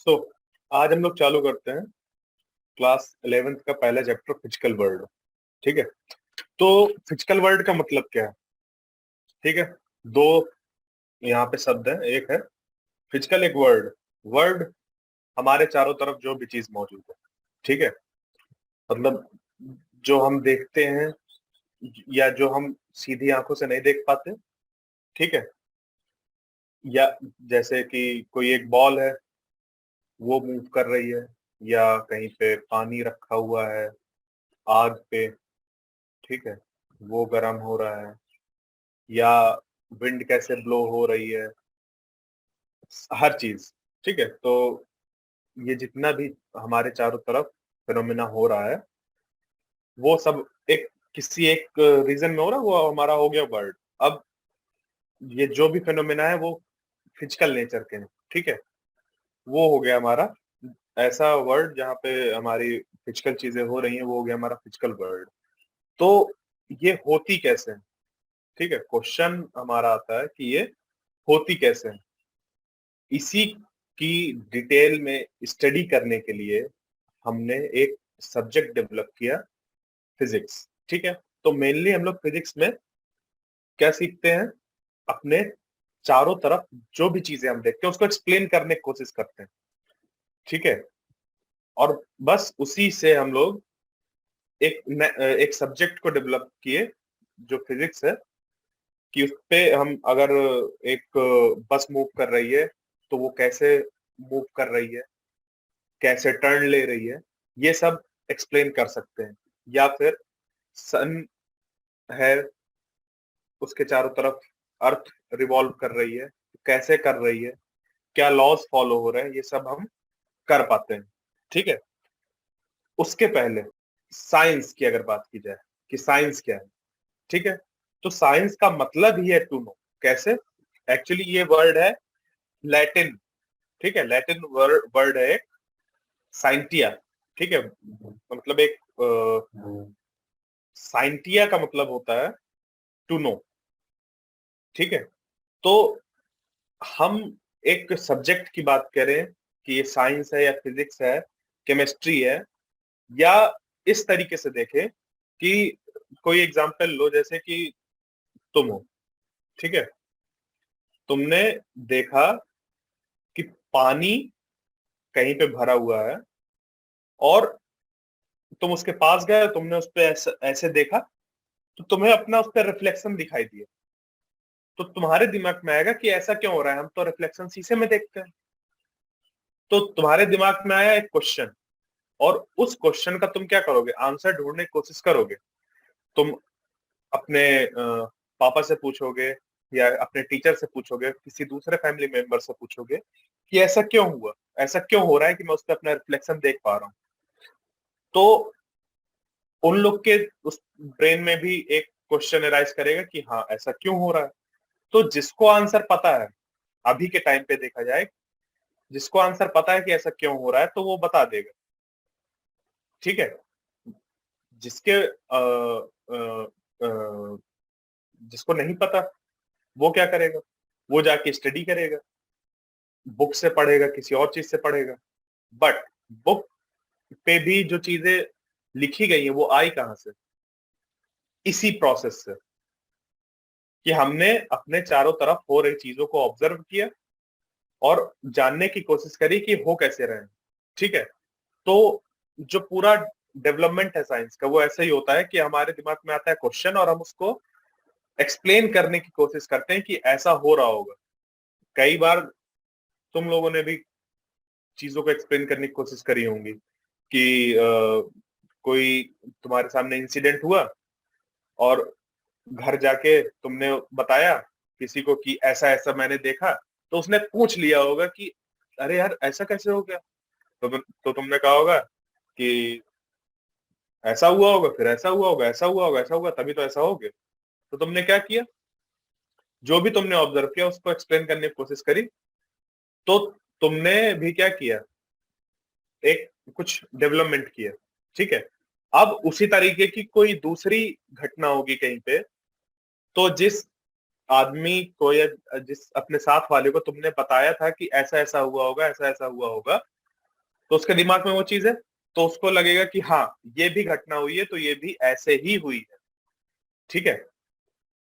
सो आज हम लोग चालू करते हैं क्लास 11th का पहला चैप्टर फिजिकल वर्ल्ड। ठीक है। तो फिजिकल वर्ल्ड का मतलब क्या है? ठीक है। दो यहाँ पे शब्द है, एक है फिजिकल, एक वर्ड। वर्ड हमारे चारों तरफ जो भी चीज मौजूद है। ठीक है। मतलब जो हम देखते हैं या जो हम सीधी आंखों से नहीं देख पाते। ठीक है। या जैसे कि कोई एक बॉल है, वो मूव कर रही है, या कहीं पे पानी रखा हुआ है आग पे। ठीक है। वो गर्म हो रहा है, या विंड कैसे ब्लो हो रही है, हर चीज। ठीक है। तो ये जितना भी हमारे चारों तरफ फिनोमिना हो रहा है, वो सब एक किसी एक रीजन में हो रहा है, वो हमारा हो गया वर्ल्ड। अब ये जो भी फिनोमिना है वो फिजिकल नेचर के हैं। ठीक है। वो हो गया हमारा ऐसा वर्ल्ड जहाँ पे हमारी फिजिकल चीजें हो रही हैं, वो हो गया हमारा फिजिकल वर्ल्ड। तो ये होती कैसे है? ठीक है। क्वेश्चन हमारा आता है कि ये होती कैसे है। इसी की डिटेल में स्टडी करने के लिए हमने एक सब्जेक्ट डेवलप किया, फिजिक्स। ठीक है। तो मेनली हम लोग फिजिक्स में क्या सीखते हैं? अपने चारों तरफ जो भी चीजें हम देखते हैं उसको एक्सप्लेन करने की कोशिश करते हैं। ठीक है। और बस उसी से हम लोग एक सब्जेक्ट को डेवलप किए जो फिजिक्स है, कि उस पे हम अगर एक बस मूव कर रही है तो वो कैसे मूव कर रही है, कैसे टर्न ले रही है, ये सब एक्सप्लेन कर सकते हैं। या फिर सन है, उसके चारों तरफ अर्थ रिवॉल्व कर रही है, कैसे कर रही है, क्या लॉज फॉलो हो रहे हैं, ये सब हम कर पाते हैं। ठीक है। उसके पहले साइंस की अगर बात की जाए कि साइंस क्या है। ठीक है। तो साइंस का मतलब ही है टू नो। कैसे? एक्चुअली ये वर्ड है लैटिन। ठीक है। लैटिन वर्ड है एक साइंटिया। ठीक है। मतलब एक साइंटिया का मतलब होता है टू नो। ठीक है। तो हम एक सब्जेक्ट की बात करें कि ये साइंस है या फिजिक्स है, केमिस्ट्री है, या इस तरीके से देखें कि कोई एग्जांपल लो, जैसे कि तुम हो। ठीक है। तुमने देखा कि पानी कहीं पे भरा हुआ है, और तुम उसके पास गए, तुमने उस पे ऐसे देखा, तो तुम्हें अपना उस पर रिफ्लेक्शन दिखाई दिया। तो तुम्हारे दिमाग में आएगा कि ऐसा क्यों हो रहा है, हम तो रिफ्लेक्शन शीशे में देखते हैं। तो तुम्हारे दिमाग में आया एक क्वेश्चन, और उस क्वेश्चन का तुम क्या करोगे? आंसर ढूंढने की कोशिश करोगे। तुम अपने पापा से पूछोगे, या अपने टीचर से पूछोगे, किसी दूसरे फैमिली मेंबर से पूछोगे कि ऐसा क्यों हुआ, ऐसा क्यों हो रहा है कि मैं उस पर अपना रिफ्लेक्शन देख पा रहा हूँ। तो उन लोग के उस ब्रेन में भी एक क्वेश्चन अराइज करेगा कि हाँ, ऐसा क्यों हो रहा है। तो जिसको आंसर पता है, अभी के टाइम पे देखा जाए, जिसको आंसर पता है कि ऐसा क्यों हो रहा है, तो वो बता देगा। ठीक है। जिसके जिसको नहीं पता, वो क्या करेगा? वो जाके स्टडी करेगा, बुक से पढ़ेगा, किसी और चीज से पढ़ेगा। बट बुक पे भी जो चीजें लिखी गई है वो आई कहाँ से? इसी प्रोसेस से, कि हमने अपने चारों तरफ हो रही चीजों को ऑब्जर्व किया और जानने की कोशिश करी कि हो कैसे रहे हैं। ठीक है। तो जो पूरा डेवलपमेंट है साइंस का, वो ऐसे ही होता है कि हमारे दिमाग में आता है क्वेश्चन, और हम उसको एक्सप्लेन करने की कोशिश करते हैं कि ऐसा हो रहा होगा। कई बार तुम लोगों ने भी चीजों को एक्सप्लेन करने की कोशिश करी होंगी कि कोई तुम्हारे सामने इंसिडेंट हुआ, और घर जाके तुमने बताया किसी को कि ऐसा ऐसा मैंने देखा, तो उसने पूछ लिया होगा कि अरे यार, ऐसा कैसे हो गया? तो तुमने कहा होगा कि ऐसा हुआ होगा, फिर ऐसा हुआ होगा, ऐसा हुआ होगा, ऐसा हुआ, तभी तो ऐसा हो गया। तो तुमने क्या किया? जो भी तुमने ऑब्जर्व किया उसको एक्सप्लेन करने की कोशिश करी। तो तुमने भी क्या किया? एक कुछ डेवलपमेंट किया। ठीक है। अब उसी तरीके की कोई दूसरी घटना होगी कहीं पे, तो जिस आदमी को या जिस अपने साथ वाले को तुमने बताया था कि ऐसा ऐसा हुआ होगा, ऐसा ऐसा हुआ होगा, तो उसके दिमाग में वो चीज है, तो उसको लगेगा कि हाँ ये भी घटना हुई है तो ये भी ऐसे ही हुई है। ठीक है।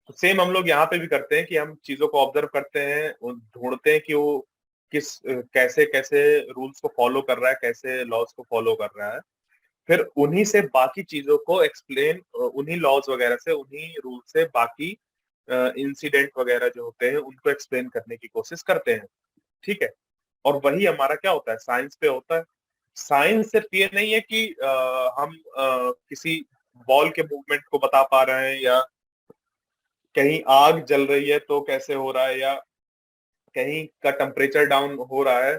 तो सेम हम लोग यहाँ पे भी करते हैं कि हम चीजों को ऑब्जर्व करते हैं और ढूंढते हैं कि वो कैसे कैसे रूल्स को फॉलो कर रहा है, कैसे लॉज को फॉलो कर रहा है। फिर उन्हीं से बाकी चीजों को एक्सप्लेन, उन्हीं लॉज वगैरह से, उन्हीं रूल से बाकी इंसिडेंट वगैरह जो होते हैं उनको एक्सप्लेन करने की कोशिश करते हैं। ठीक है। और वही हमारा क्या होता है, साइंस पे होता है। साइंस सिर्फ ये नहीं है कि हम किसी बॉल के मूवमेंट को बता पा रहे हैं, या कहीं आग जल रही है तो कैसे हो रहा है, या कहीं का टेम्परेचर डाउन हो रहा है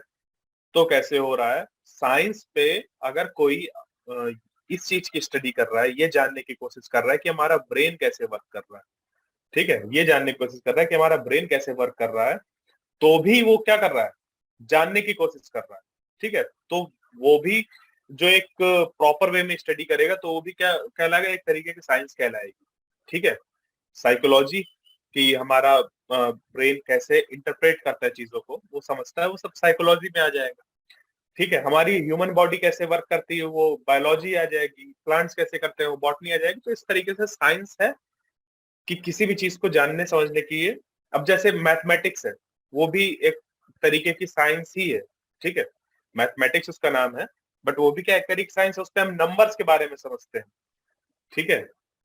तो कैसे हो रहा है। साइंस पे अगर कोई इस चीज की स्टडी कर रहा है, ये जानने की कोशिश कर रहा है कि हमारा ब्रेन कैसे वर्क कर रहा है, ठीक है, ये जानने की कोशिश कर रहा है कि हमारा ब्रेन कैसे वर्क कर रहा है, तो भी वो क्या कर रहा है, जानने की कोशिश कर रहा है। ठीक है। तो वो भी जो एक प्रॉपर वे में स्टडी करेगा तो वो भी क्या कहलाएगा, एक तरीके की साइंस कहलाएगी। ठीक है। साइकोलॉजी कि हमारा ब्रेन कैसे इंटरप्रेट करता है चीजों को, वो समझता है, वो सब साइकोलॉजी में आ जाएगा। ठीक है। हमारी ह्यूमन बॉडी कैसे वर्क करती है वो बायोलॉजी आ जाएगी, प्लांट्स कैसे करते हैं वो बॉटनी आ जाएगी। तो इस तरीके से साइंस है कि किसी भी चीज को जानने समझने की ये। अब जैसे मैथमेटिक्स है, वो भी एक तरीके की साइंस ही है। ठीक है। मैथमेटिक्स उसका नाम है, बट वो भी क्या एक तरीके साइंस है, उसमें हम नंबर्स के बारे में समझते हैं। ठीक है।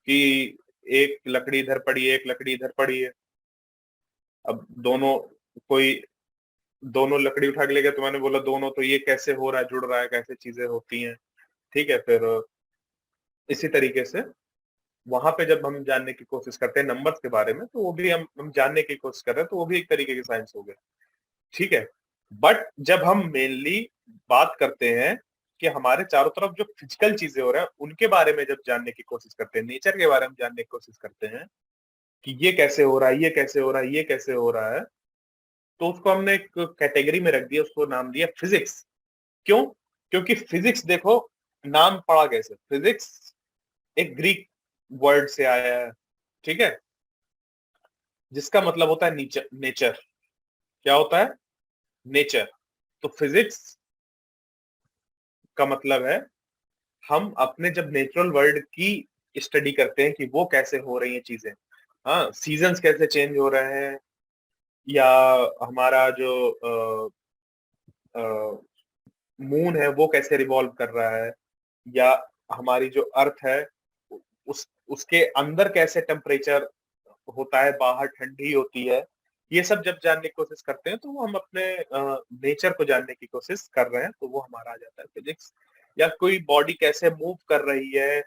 कि एक लकड़ी इधर पड़ी है, एक लकड़ी इधर पड़ी है, अब दोनों, कोई दोनों लकड़ी उठा के ले गया तो मैंने बोला दोनों, तो ये कैसे हो रहा है, जुड़ रहा है, कैसे चीजें होती हैं। ठीक है। फिर इसी तरीके से वहां पे जब हम जानने की कोशिश करते हैं नंबर्स के बारे में, तो वो भी हम जानने की कोशिश कर रहे हैं, तो वो भी एक तरीके की साइंस हो गया। ठीक है। बट जब हम मेनली बात करते हैं कि हमारे चारों तरफ जो फिजिकल चीजें हो रहा है उनके बारे में जब जानने की कोशिश करते हैं, नेचर के बारे में जानने की कोशिश करते हैं कि ये कैसे हो रहा है, ये कैसे हो रहा है, ये कैसे हो रहा है, तो उसको हमने एक कैटेगरी में रख दिया, उसको नाम दिया फिजिक्स। क्यों? क्योंकि फिजिक्स देखो, नाम पड़ा कैसे, फिजिक्स एक ग्रीक वर्ड से आया है। ठीक है। जिसका मतलब होता है नेचर। नेचर क्या होता है? नेचर। तो फिजिक्स का मतलब है हम अपने जब नेचुरल वर्ल्ड की स्टडी करते हैं कि वो कैसे हो रही हैं चीजें, हाँ, सीजन्स कैसे चेंज हो रहे हैं, या हमारा जो मून है वो कैसे रिवॉल्व कर रहा है, या हमारी जो अर्थ है उस उसके अंदर कैसे टेम्परेचर होता है, बाहर ठंडी होती है, ये सब जब जानने की कोशिश करते हैं तो वो हम अपने नेचर को जानने की कोशिश कर रहे हैं, तो वो हमारा आ जाता है फिजिक्स। या कोई बॉडी कैसे मूव कर रही है,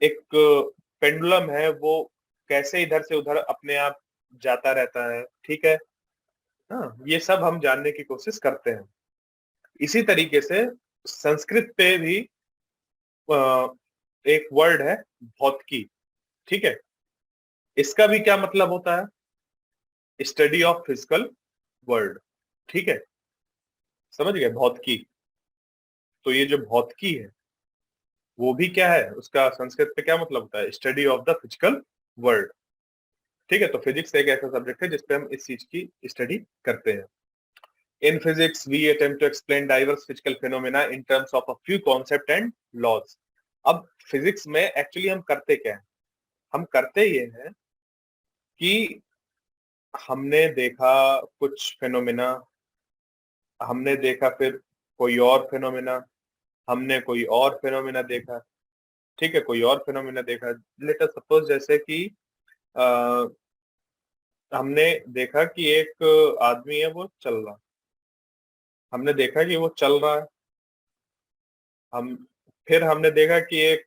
एक पेंडुलम है वो कैसे इधर से उधर अपने आप जाता रहता है। ठीक है। हाँ, ये सब हम जानने की कोशिश करते हैं। इसी तरीके से संस्कृत पे भी अ, एक वर्ड है भौतिकी। ठीक है। इसका भी क्या मतलब होता है? Study of physical world. ठीक है। समझ गए भौतिकी? तो ये जो भौतिकी है वो भी क्या है, उसका संस्कृत पे क्या मतलब होता है? Study of the physical world. ठीक है। तो फिजिक्स एक ऐसा सब्जेक्ट है जिसपे हम इस चीज की स्टडी करते हैं। In physics we attempt to explain diverse physical phenomena in terms of a few concept and laws. अब फिजिक्स में एक्चुअली हम करते क्या है? हम करते ये हैं कि हमने देखा कुछ फिनोमेना, हमने देखा फिर कोई और फिनोमेना, हमने कोई और फिनोमेना देखा। ठीक है। कोई और फिनोमेना देखा, लेट अस सपोज जैसे कि आ, हमने देखा कि एक आदमी है वो चल रहा, हमने देखा कि वो चल रहा है। हम फिर हमने देखा कि एक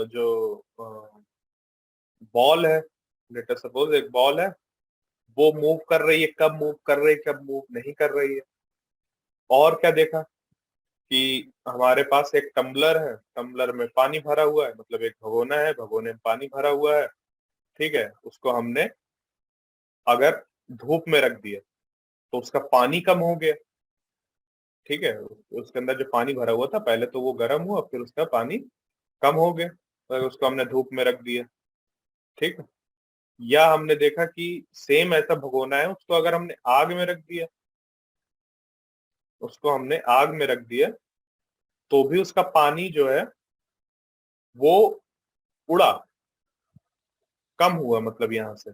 जो बॉल है, लेट अस सपोज एक बॉल है, वो मूव कर रही है, कब मूव कर रही है, कब मूव नहीं कर रही है। और क्या देखा कि हमारे पास एक टम्बलर है, टम्बलर में पानी भरा हुआ है, मतलब एक भगोना है, भगोने में पानी भरा हुआ है। ठीक है। उसको हमने अगर धूप में रख दिया तो उसका पानी कम हो गया। ठीक है। उसके अंदर जो पानी भरा हुआ था पहले तो वो गर्म हुआ, फिर उसका पानी कम हो गया, तो उसको हमने धूप में रख दिया। ठीक है। या हमने देखा कि सेम ऐसा भगोना है, उसको अगर हमने आग में रख दिया, उसको हमने आग में रख दिया, तो भी उसका पानी जो है वो उड़ा, कम हुआ मतलब यहाँ से,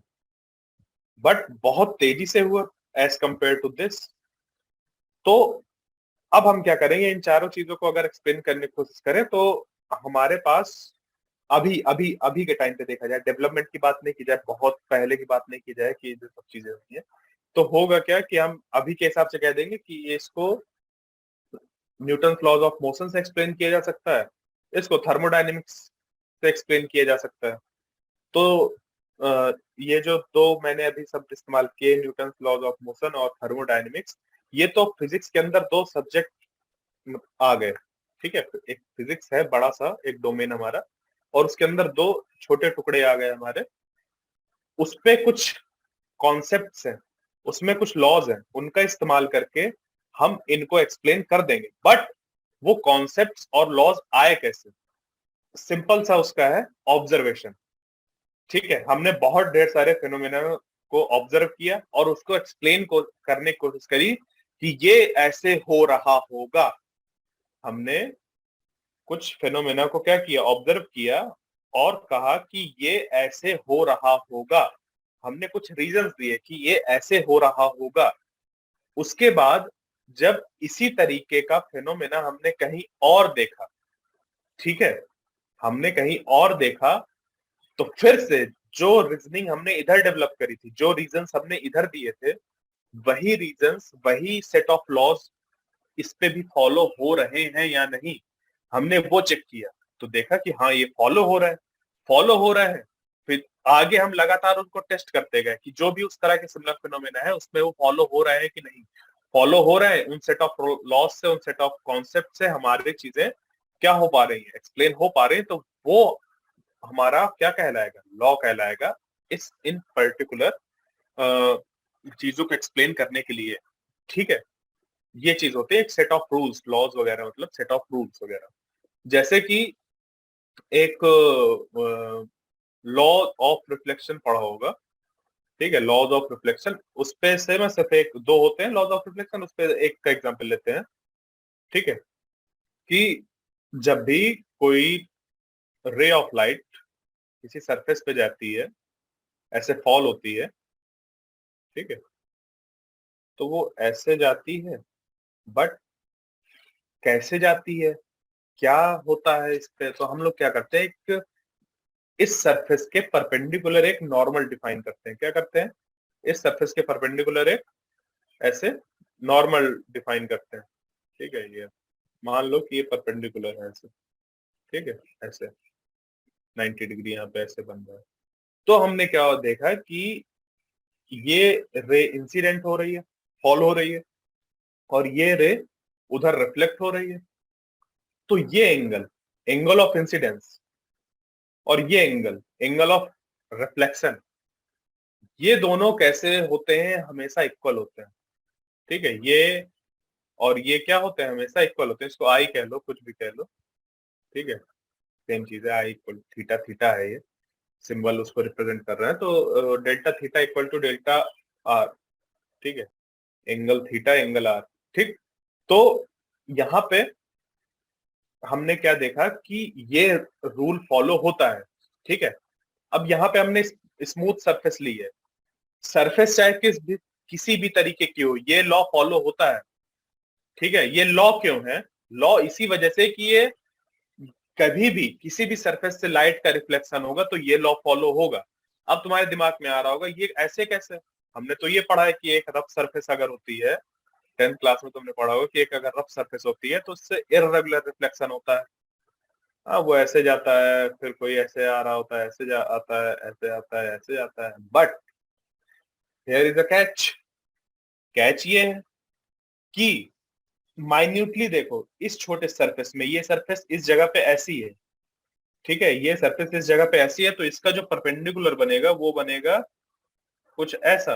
बट बहुत तेजी से हुआ एज कंपेयर टू दिस। तो अब हम क्या करेंगे, इन चारों चीजों को अगर एक्सप्लेन करने की कोशिश करें तो हमारे पास अभी अभी अभी के टाइम पे देखा जाए, डेवलपमेंट की बात नहीं की जाए, बहुत पहले की बात नहीं की जाए कि जो सब चीजें होती है, तो होगा क्या कि हम अभी के हिसाब से कह देंगे कि ये इसको न्यूटन लॉज ऑफ मोशन से एक्सप्लेन किया जा सकता है, इसको थर्मोडायनेमिक्स से एक्सप्लेन किया जा सकता है। तो ये जो दो मैंने अभी सब इस्तेमाल किए, न्यूटन लॉज ऑफ मोशन और थर्मोडायनेमिक्स, ये तो फिजिक्स के अंदर दो सब्जेक्ट आ गए। ठीक है, एक फिजिक्स है बड़ा सा एक डोमेन हमारा, और उसके अंदर दो छोटे टुकड़े आ गए हमारे, उसपे कुछ कॉन्सेप्ट्स हैं, उसमें कुछ लॉज हैं, उनका इस्तेमाल करके हम इनको एक्सप्लेन कर देंगे। बट वो कॉन्सेप्ट्स और लॉज आए कैसे, सिंपल सा उसका है ऑब्जर्वेशन। ठीक है, हमने बहुत ढेर सारे फिनोमेना को ऑब्जर्व किया और उसको एक्सप्लेन को करने की कोशिश करी कि ये ऐसे हो रहा होगा। हमने कुछ फिनोमेना को क्या किया, ऑब्जर्व किया और कहा कि ये ऐसे हो रहा होगा, हमने कुछ रीजंस दिए कि ये ऐसे हो रहा होगा। उसके बाद जब इसी तरीके का फिनोमेना हमने कहीं और देखा, ठीक है, हमने कहीं और देखा, तो फिर से जो रीजनिंग हमने इधर डेवलप करी थी, जो रीजंस हमने इधर दिए थे, वही रीजंस, वही सेट ऑफ लॉज इस पे भी फॉलो हो रहे हैं या नहीं, हमने वो चेक किया। तो देखा कि हाँ ये फॉलो हो रहा है, फॉलो हो रहा है। फिर आगे हम लगातार उनको टेस्ट करते गए कि जो भी उस तरह के सिमिलर फिनोमेना है उसमें वो फॉलो हो रहा है कि नहीं, फॉलो हो रहा है, उन सेट ऑफ लॉज से, उन सेट ऑफ कॉन्सेप्ट से हमारी चीजें क्या हो पा रही है, एक्सप्लेन हो पा रही है, तो वो हमारा क्या कहलाएगा, लॉ कहलाएगा इस इन पर्टिकुलर चीजों को एक्सप्लेन करने के लिए। ठीक है, ये चीज होती है एक सेट ऑफ रूल्स, लॉज वगैरह मतलब सेट ऑफ रूल्स वगैरह। जैसे कि एक लॉ ऑफ रिफ्लेक्शन पढ़ा होगा, ठीक है, लॉज ऑफ रिफ्लेक्शन, उस पे से मैं सिर्फ एक दो होते हैं लॉज ऑफ रिफ्लेक्शन, उस पे एक का एग्जांपल लेते हैं। ठीक है, कि जब भी कोई रे ऑफ लाइट किसी सरफेस पे जाती है, ऐसे फॉल होती है, ठीक है, तो वो ऐसे जाती है, बट कैसे जाती है, क्या होता है इस पे, तो हम लोग क्या करते हैं, एक इस सरफेस के परपेंडिकुलर एक नॉर्मल डिफाइन करते हैं। क्या करते हैं, इस सरफेस के परपेंडिकुलर एक ऐसे नॉर्मल डिफाइन करते हैं। ठीक है, ये मान लो कि ये परपेंडिकुलर है ऐसे, ठीक है, ऐसे 90 डिग्री यहाँ पे ऐसे बन रहा है। तो हमने क्या देखा कि ये रे इंसिडेंट हो रही है, फॉल हो रही है, और ये रे उधर रिफ्लेक्ट हो रही है। तो ये एंगल, एंगल ऑफ इंसिडेंस, और ये एंगल, एंगल ऑफ रिफ्लेक्शन, ये दोनों कैसे होते हैं, हमेशा इक्वल होते हैं। ठीक है, ये और ये क्या होते हैं, हमेशा इक्वल होते हैं। इसको आई कह लो, कुछ भी कह लो, ठीक है, सेम चीज है, आई इक्वल थीटा, थीटा है ये सिंबल, उसको रिप्रेजेंट कर रहा है। तो delta theta equal to delta R, ठीक है, एंगल थीटा एंगल आर। ठीक, तो यहाँ पे हमने क्या देखा कि ये रूल फॉलो होता है। ठीक है, अब यहाँ पे हमने स्मूथ सरफेस ली है, सरफेस चाहे किसी भी तरीके की हो, ये लॉ फॉलो होता है। ठीक है, ये लॉ क्यों है, लॉ इसी वजह से कि ये कभी भी किसी भी सरफेस से लाइट का रिफ्लेक्शन होगा तो ये लॉ फॉलो होगा। अब तुम्हारे दिमाग में आ रहा होगा ये ऐसे कैसे, हमने तो ये पढ़ा है कि एक रफ सरफेस अगर होती है, 10th क्लास में तुमने पढ़ा होगा कि एक अगर रफ सरफेस होती है तो उससे इररेगुलर रिफ्लेक्शन होता है। हाँ, वो ऐसे जाता है, फिर कोई ऐसे आ रहा होता है, ऐसे आता है, ऐसे आता है, ऐसे जाता है, but here is a catch. Catch ये है कि माइन्यूटली देखो इस छोटे सरफेस में, ये सरफेस इस जगह पे ऐसी है, ठीक है, ये सरफेस इस जगह पे ऐसी है, तो इसका जो परपेंडिकुलर बनेगा वो बनेगा कुछ ऐसा।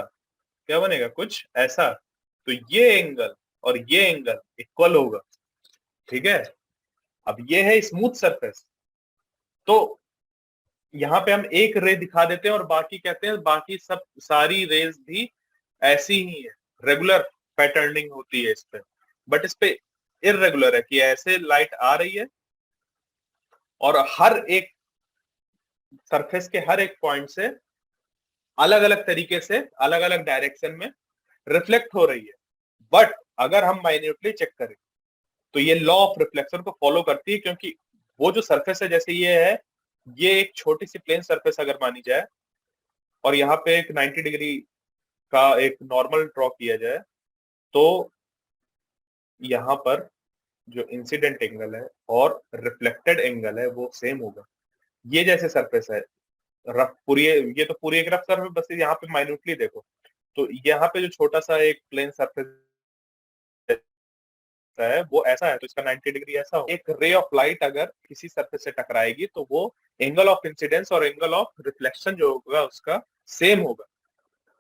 क्या बनेगा, कुछ ऐसा। तो ये एंगल और ये एंगल इक्वल होगा। ठीक है, अब ये है स्मूथ सरफेस, तो यहाँ पे हम एक रे दिखा देते हैं और बाकी कहते हैं बाकी सब सारी रेज भी ऐसी ही है, रेगुलर पैटर्निंग होती है इस पे, बट इस पे इरेगुलर है कि ऐसे लाइट आ रही है और हर एक सरफेस के हर एक पॉइंट से अलग अलग तरीके से अलग अलग डायरेक्शन में रिफ्लेक्ट हो रही है। बट अगर हम माइन्यूटली चेक करें तो ये लॉ ऑफ रिफ्लेक्शन को फॉलो करती है, क्योंकि वो जो सरफेस है जैसे ये है, ये एक छोटी सी प्लेन सरफेस अगर मानी जाए और यहाँ पे एक 90 डिग्री का एक नॉर्मल ड्रॉ किया जाए, तो यहाँ पर जो इंसिडेंट एंगल है और रिफ्लेक्टेड एंगल है वो सेम होगा। ये जैसे सरफेस है रफ पूरी, ये तो पूरी एक रफ सरफेस, बस यहाँ पे माइन्यूटली देखो तो यहाँ पे जो छोटा सा एक प्लेन सरफेस है वो ऐसा है, तो इसका 90 डिग्री ऐसा हो। एक रे ऑफ लाइट अगर किसी सरफेस से टकराएगी तो वो एंगल ऑफ इंसिडेंस और एंगल ऑफ रिफ्लेक्शन जो होगा उसका सेम होगा।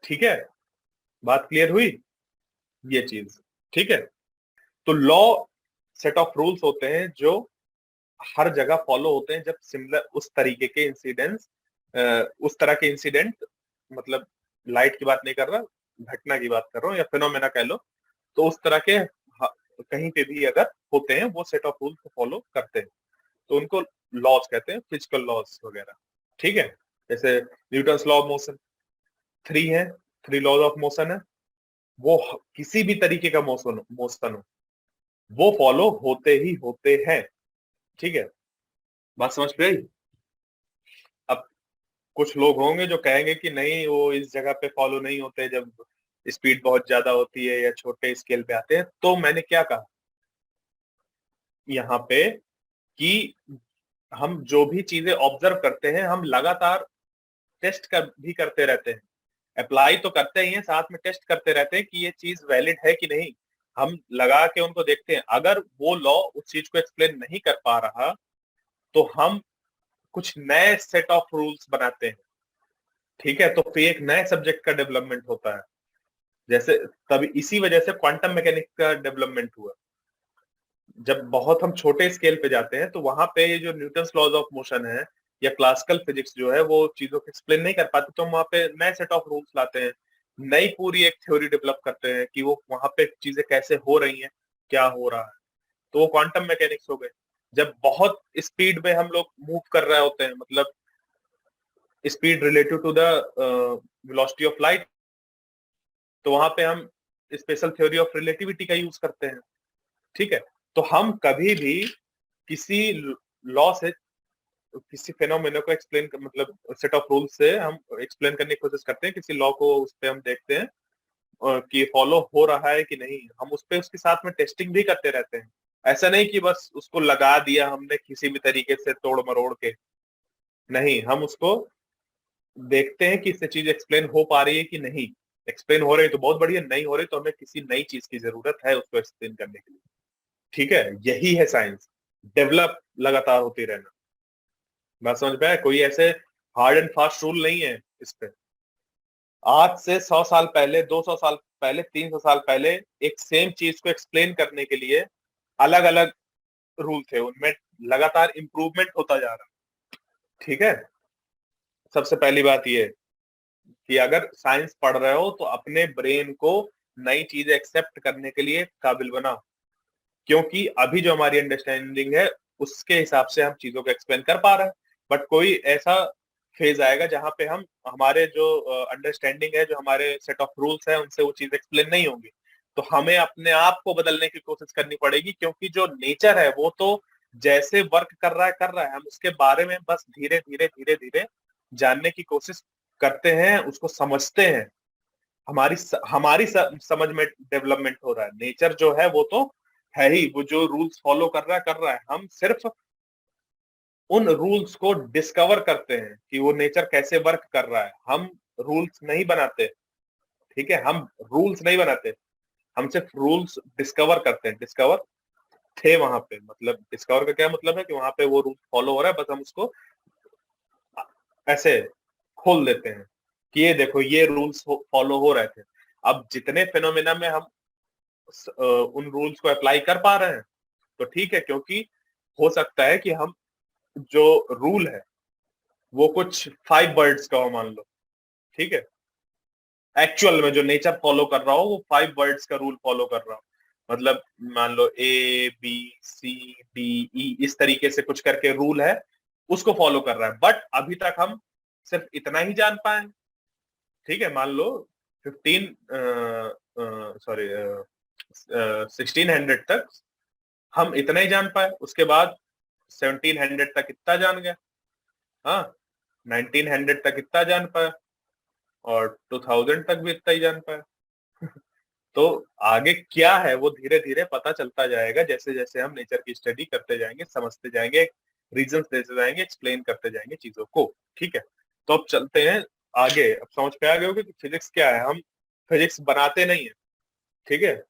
ठीक है, बात क्लियर हुई ये चीज? ठीक है, तो लॉ सेट ऑफ रूल्स होते हैं जो हर जगह फॉलो होते हैं जब सिमिलर उस तरीके के इंसिडेंस उस तरह के इंसिडेंट, मतलब लाइट की बात नहीं कर रहा, घटना की बात कर रहा हूँ या फिनोमेना कह लो, तो उस तरह के कहीं पे भी अगर होते हैं वो सेट ऑफ रूल्स को फॉलो करते हैं, तो उनको लॉज कहते हैं, फिजिकल लॉज वगैरह। ठीक है, जैसे न्यूटन्स लॉ ऑफ मोशन 3 है, 3 लॉज ऑफ मोशन है, वो किसी भी तरीके का मोशन मोशन हो वो फॉलो होते ही होते हैं। ठीक है, बात समझ पे आई? अब कुछ लोग होंगे जो कहेंगे कि नहीं वो इस जगह पे फॉलो नहीं होते जब स्पीड बहुत ज्यादा होती है या छोटे स्केल पे आते हैं। तो मैंने क्या कहा यहाँ पे कि हम जो भी चीजें ऑब्जर्व करते हैं हम लगातार टेस्ट भी करते रहते हैं, अप्लाई तो करते ही हैं, साथ में टेस्ट करते रहते हैं कि ये चीज वैलिड है कि नहीं। हम लगा के उनको देखते हैं, अगर वो लॉ उस चीज को एक्सप्लेन नहीं कर पा रहा तो हम कुछ नए सेट ऑफ रूल्स बनाते हैं। ठीक है, तो फिर एक नए सब्जेक्ट का डेवलपमेंट होता है, जैसे तभी इसी वजह से क्वांटम मैकेनिक्स का डेवलपमेंट हुआ। जब बहुत हम छोटे स्केल पे जाते हैं तो वहां पे जो न्यूटन्स लॉज ऑफ मोशन है या क्लासिकल फिजिक्स जो है वो चीजों को एक्सप्लेन नहीं कर पाते, तो हम वहां पे नए सेट ऑफ रूल्स लाते हैं, नई पूरी एक थ्योरी डेवलप करते हैं कि वो वहां पे चीजें कैसे हो रही हैं, क्या हो रहा है, तो वो क्वांटम मैकेनिक्स हो गए। जब बहुत स्पीड में हम लोग मूव कर रहे होते हैं, मतलब speed relative to the velocity of light, तो वहां पे हम स्पेशल थ्योरी ऑफ रिलेटिविटी का यूज करते हैं। ठीक है, तो हम कभी भी किसी लॉ से किसी फेनोमेना को एक्सप्लेन मतलब सेट ऑफ रूल से हम एक्सप्लेन करने की कोशिश करते हैं, किसी लॉ को उस पे हम देखते हैं कि फॉलो हो रहा है कि नहीं, हम उस पे उसके साथ में टेस्टिंग भी करते रहते हैं। ऐसा नहीं कि बस उसको लगा दिया हमने किसी भी तरीके से तोड़ मरोड़ के, नहीं, हम उसको देखते हैं कि इससे चीज एक्सप्लेन हो पा रही है कि नहीं। एक्सप्लेन हो रही है तो बहुत बढ़िया, नहीं हो रही तो हमें किसी नई चीज की जरूरत है उसको एक्सप्लेन करने के लिए। ठीक है, यही है साइंस, डेवलप लगातार होती रहना। बात समझ में आया? कोई ऐसे हार्ड एंड फास्ट रूल नहीं है इस पे। आज से 100 साल पहले, 200 साल पहले, 300 साल पहले एक सेम चीज को एक्सप्लेन करने के लिए अलग अलग रूल थे, उनमें लगातार इंप्रूवमेंट होता जा रहा। ठीक है, सबसे पहली बात ये कि अगर साइंस पढ़ रहे हो तो अपने ब्रेन को नई चीजें एक्सेप्ट करने के लिए काबिल बनाओ, क्योंकि अभी जो हमारी अंडरस्टैंडिंग है उसके हिसाब से हम चीजों को एक्सप्लेन कर पा रहे हैं। बट कोई ऐसा फेज आएगा जहां पे हम हमारे जो अंडरस्टैंडिंग है, जो हमारे सेट ऑफ रूल्स है, उनसे वो चीज एक्सप्लेन नहीं होंगी, तो हमें अपने आप को बदलने की कोशिश करनी पड़ेगी, क्योंकि जो नेचर है वो तो जैसे वर्क कर रहा है, हम उसके बारे में बस धीरे धीरे धीरे धीरे जानने की कोशिश करते हैं, उसको समझते हैं। हमारी समझ में डेवलपमेंट हो रहा है, नेचर जो है वो तो है ही, वो जो रूल्स फॉलो कर रहा है, हम सिर्फ उन रूल्स को डिस्कवर करते हैं कि वो नेचर कैसे वर्क कर रहा है। हम रूल्स नहीं बनाते। ठीक है, हम रूल्स नहीं बनाते, हम सिर्फ रूल्स डिस्कवर करते हैं। डिस्कवर थे वहां पे, मतलब डिस्कवर का क्या मतलब है कि वहां पे वो रूल फॉलो हो रहा है, बस हम उसको ऐसे खोल देते हैं कि ये देखो ये रूल्स फॉलो हो रहे थे। अब जितने फिनोमेना में हम उन रूल्स को अप्लाई कर पा रहे हैं तो ठीक है, क्योंकि हो सकता है कि हम जो रूल है वो कुछ 5 वर्ड्स का हो मान लो, ठीक है, एक्चुअल में जो नेचर फॉलो कर रहा हो वो 5 वर्ड्स का रूल फॉलो कर रहा हो, मतलब मान लो A B C D E इस तरीके से कुछ करके रूल है, उसको फॉलो कर रहा है, बट अभी तक हम सिर्फ इतना ही जान पाए, ठीक है, मान लो 1600 तक हम इतना ही जान पाए, उसके बाद 1700 तक इतना जान गए, हाँ, 1900 तक इतना जान पाए, और 2000 तक भी इतना ही जान पाए। तो आगे क्या है वो धीरे धीरे पता चलता जाएगा, जैसे जैसे हम नेचर की स्टडी करते जाएंगे, समझते जाएंगे, रीजंस देते जाएंगे, एक्सप्लेन करते जाएंगे चीजों को, ठीक है। तो अब चलते हैं आगे। अब समझ पे आ गए होगे कि फिजिक्स क्या है। हम फिजिक्स बनाते नहीं है, ठीक है,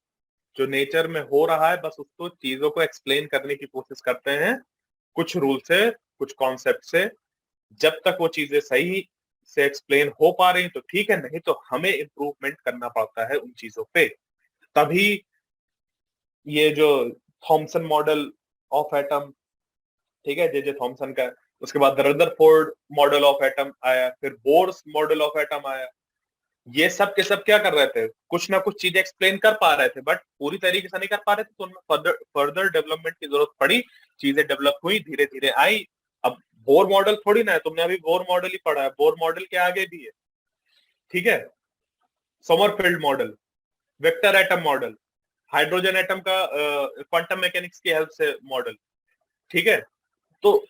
जो नेचर में हो रहा है बस उसको चीजों को एक्सप्लेन करने की कोशिश करते हैं, कुछ रूल से, कुछ कॉन्सेप्ट से। जब तक वो चीजें सही से एक्सप्लेन हो पा रही तो ठीक है, नहीं तो हमें इम्प्रूवमेंट करना पड़ता है उन चीजों पे। तभी ये जो थॉमसन मॉडल ऑफ एटम, ठीक है, जे जे थॉमसन का, उसके बाद रदरफोर्ड मॉडल ऑफ एटम आया, फिर बोर्स मॉडल ऑफ एटम आया। ये सब के सब क्या कर रहे थे, कुछ ना कुछ चीजें एक्सप्लेन कर पा रहे थे, बट पूरी तरीके से नहीं कर पा रहे थे, तो उनमें फर्दर फर्दर डेवलपमेंट की जरूरत पड़ी, चीजें डेवलप हुई, धीरे धीरे आई। अब बोर मॉडल थोड़ी ना है, तुमने अभी बोर मॉडल ही पढ़ा है, बोर मॉडल के आगे भी है, ठीक है, Sommerfeld model, vector atom model, hydrogen atom का क्वांटम मैकेनिक्स की हेल्प से मॉडल, ठीक है। तो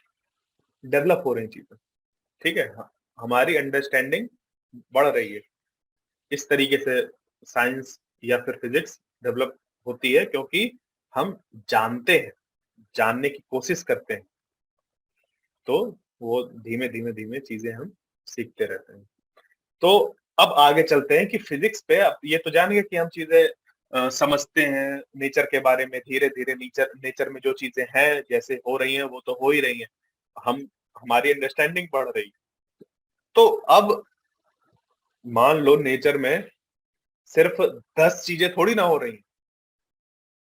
डेवलप हो रही चीजें, ठीक है, हमारी अंडरस्टैंडिंग बढ़ रही है, इस तरीके से साइंस या फिर फिजिक्स डेवलप होती है, क्योंकि हम जानते हैं, जानने की कोशिश करते हैं, तो वो धीमे धीमे धीमे चीजें हम सीखते रहते हैं। तो अब आगे चलते हैं कि फिजिक्स पे, अब ये तो जान गए कि हम चीजें समझते हैं नेचर के बारे में, धीरे धीरे नेचर नेचर में जो चीजें हैं जैसे हो रही हैं वो तो हो ही रही हैं, हम हमारी अंडरस्टैंडिंग बढ़ रही है। तो अब मान लो नेचर में सिर्फ 10 चीजें थोड़ी ना हो रही हैं,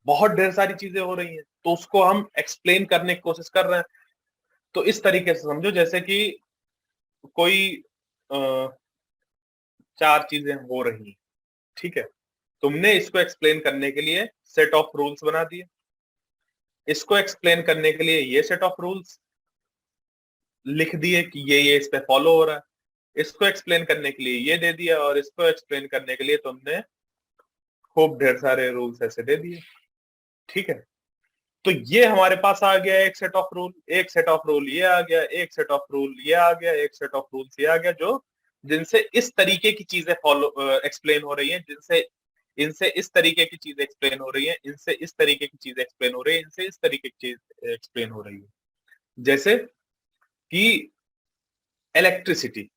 बहुत ढेर सारी चीजें हो रही हैं, तो उसको हम एक्सप्लेन करने की कोशिश कर रहे हैं। तो इस तरीके से समझो जैसे कि कोई 4 चीजें हो रही हैं, ठीक है, तुमने इसको एक्सप्लेन करने के लिए सेट ऑफ रूल्स बना दिए, इसको एक्सप्लेन करने के लिए ये सेट ऑफ रूल्स लिख दिए कि ये इस पे फॉलो हो रहा है, इसको एक्सप्लेन करने के लिए ये दे दिया, और इसको एक्सप्लेन करने के लिए तुमने खूब ढेर सारे रूल्स ऐसे दे दिए, ठीक है। तो ये हमारे पास आ गया एक सेट ऑफ रूल, एक सेट ऑफ रूल ये आ गया, एक सेट ऑफ रूल ये आ गया, एक सेट ऑफ रूल्स ये आ गया, जो जिनसे इस तरीके की चीजें फॉलो एक्सप्लेन हो रही हैं, जिनसे इनसे इस तरीके की चीज एक्सप्लेन हो रही है, इनसे इस तरीके की चीज एक्सप्लेन हो रही है, इनसे इस तरीके की चीज एक्सप्लेन हो रही है। जैसे कि इलेक्ट्रिसिटी,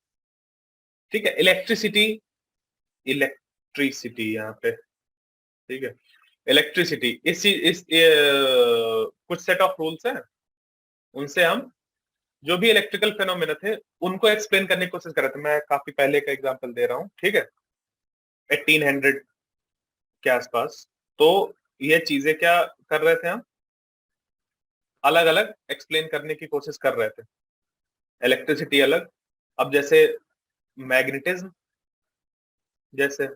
ठीक है, इलेक्ट्रिसिटी, इलेक्ट्रिसिटी यहाँ पे, ठीक है, इलेक्ट्रिसिटी कुछ सेट ऑफ रूल्स हैं, उनसे हम जो भी इलेक्ट्रिकल फेनोमेना थे उनको एक्सप्लेन करने की कोशिश कर रहे थे। मैं काफी पहले का एग्जांपल दे रहा हूँ, ठीक है, 1800 के आसपास। तो ये चीजें क्या कर रहे थे हम, अलग अलग एक्सप्लेन करने की कोशिश कर रहे थे, इलेक्ट्रिसिटी अलग, अब जैसे मैग्नेटिज्म, जैसे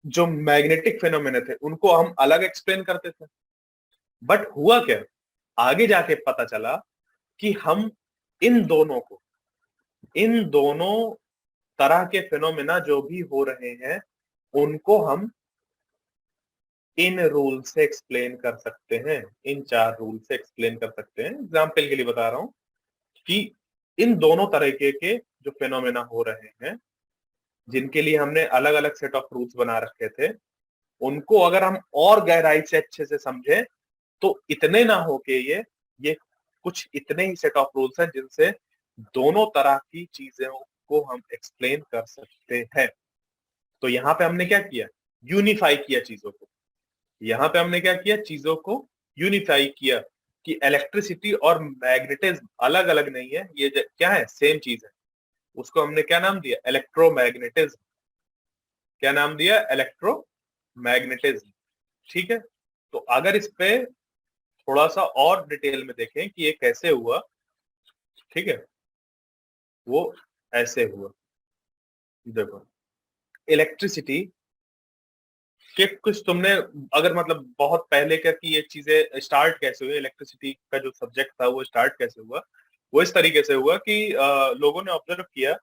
जो मैग्नेटिक फेनोमेना थे उनको हम अलग एक्सप्लेन करते थे, बट हुआ क्या, आगे जाके पता चला कि हम इन दोनों को, इन दोनों तरह के फिनोमेना जो भी हो रहे हैं उनको हम इन रूल से एक्सप्लेन कर सकते हैं, इन 4 रूल से एक्सप्लेन कर सकते हैं। एग्जाम्पल के लिए बता रहा हूं कि इन दोनों तरीके के जो फिनोमेना हो रहे हैं, जिनके लिए हमने अलग अलग सेट ऑफ रूल्स बना रखे थे, उनको अगर हम और गहराई से अच्छे से समझें तो इतने ना हो के ये कुछ इतने ही सेट ऑफ रूल्स हैं जिनसे दोनों तरह की चीजों को हम एक्सप्लेन कर सकते हैं। तो यहाँ पे हमने क्या किया, यूनिफाई किया चीजों को, यहाँ पे हमने क्या किया, चीजों को यूनिफाई किया कि इलेक्ट्रिसिटी और मैग्नेटिज्म अलग अलग नहीं है, ये क्या है, सेम चीज है। उसको हमने क्या नाम दिया, इलेक्ट्रोमैग्नेटिज्म, क्या नाम दिया, इलेक्ट्रोमैग्नेटिज्म, ठीक है। तो अगर इस पे थोड़ा सा और डिटेल में देखें कि ये कैसे हुआ, ठीक है, वो ऐसे हुआ। देखो, इलेक्ट्रिसिटी के कुछ तुमने, अगर मतलब बहुत पहले का कि ये चीजें स्टार्ट कैसे हुई, इलेक्ट्रिसिटी का जो सब्जेक्ट था वो स्टार्ट कैसे हुआ, वो इस तरीके से हुआ कि लोगों ने ऑब्जर्व किया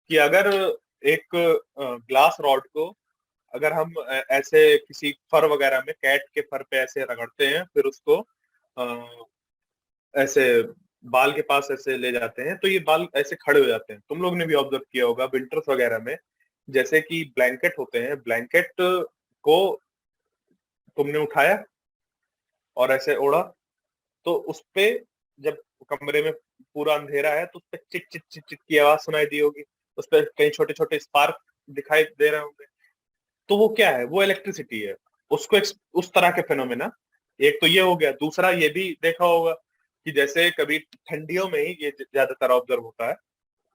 कि अगर एक ग्लास रॉड को अगर हम ऐसे किसी फर वगैरह में, कैट के फर पे ऐसे रगड़ते हैं, फिर उसको ऐसे बाल के पास ऐसे ले जाते हैं, तो ये बाल ऐसे खड़े हो जाते हैं। तुम लोग ने भी ऑब्जर्व किया होगा विंटर्स वगैरह में, जैसे कि ब्लैंकेट होते हैं, ब्लैंकेट को तुमने उठाया और ऐसे ओढ़ा, तो उस पे जब कमरे में पूरा अंधेरा है तो उस पे चिट चिट चिट चिट की आवाज सुनाई दी होगी, उस पे कई छोटे छोटे स्पार्क दिखाई दे रहे होंगे। तो वो क्या है, वो इलेक्ट्रिसिटी है। उसको उस तरह के फेनोमेना, एक तो ये हो गया। दूसरा ये भी देखा होगा कि जैसे कभी ठंडियों में ही ये ज्यादातर ऑब्जर्व होता है,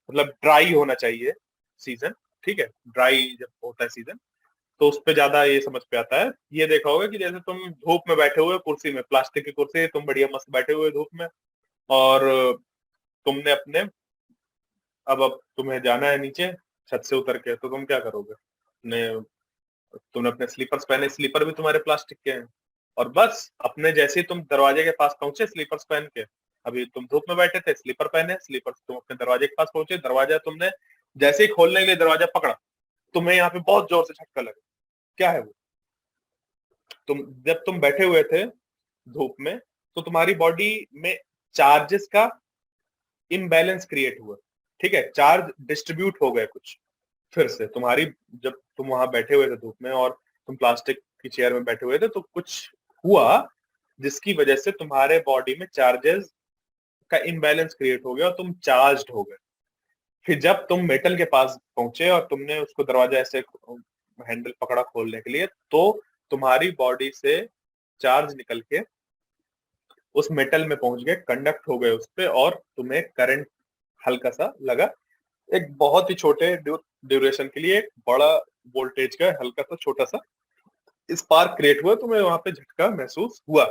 मतलब ड्राई होना चाहिए सीजन, ठीक है, ड्राई जब होता है सीजन, तो उस पे ज्यादा ये समझ पे आता है। ये देखा होगा कि जैसे तुम धूप में बैठे हुए कुर्सी में, प्लास्टिक की कुर्सी, तुम बढ़िया मस्त बैठे हुए धूप में, और तुमने अपने, अब तुम्हें जाना है नीचे छत से उतर के, तो तुम क्या करोगे, तुमने अपने स्लीपर्स पहने, स्लीपर भी तुम्हारे प्लास्टिक के हैं, और बस अपने जैसे ही तुम दरवाजे के पास पहुंचे स्लीपर्स पहन के, अभी तुम धूप में बैठे थे, स्लीपर पहने, स्लीपर तुम अपने दरवाजे के पास पहुंचे, दरवाजा तुमने जैसे ही खोलने के लिए दरवाजा पकड़ा, तुम्हें यहाँ पे बहुत जोर से झटका लगा। क्या है वो, तुम जब तुम बैठे हुए थे धूप में, तो तुम्हारी बॉडी में चार्जेस का इम्बैलेंस क्रिएट हुआ, ठीक है, चार्ज डिस्ट्रीब्यूट हो गए कुछ फिर से तुम्हारी, जब तुम वहां बैठे हुए थे धूप में और तुम प्लास्टिक की चेयर में बैठे हुए थे, तो कुछ हुआ जिसकी वजह से तुम्हारे बॉडी में चार्जेस का इम्बैलेंस क्रिएट हो गया और तुम चार्ज्ड हो गए। फिर जब तुम मेटल के पास पहुंचे और तुमने उसको दरवाजा ऐसे हैंडल पकड़ा खोलने के लिए, तो तुम्हारी बॉडी से चार्ज निकल के उस मेटल में पहुंच गए, कंडक्ट हो गए उस पे, और तुम्हें करंट हल्का सा लगा, एक बहुत ही छोटे ड्यूरेशन के लिए, एक बड़ा वोल्टेज का हल्का सा छोटा सा स्पार्क क्रिएट हुआ, तुम्हें वहां पे झटका महसूस हुआ।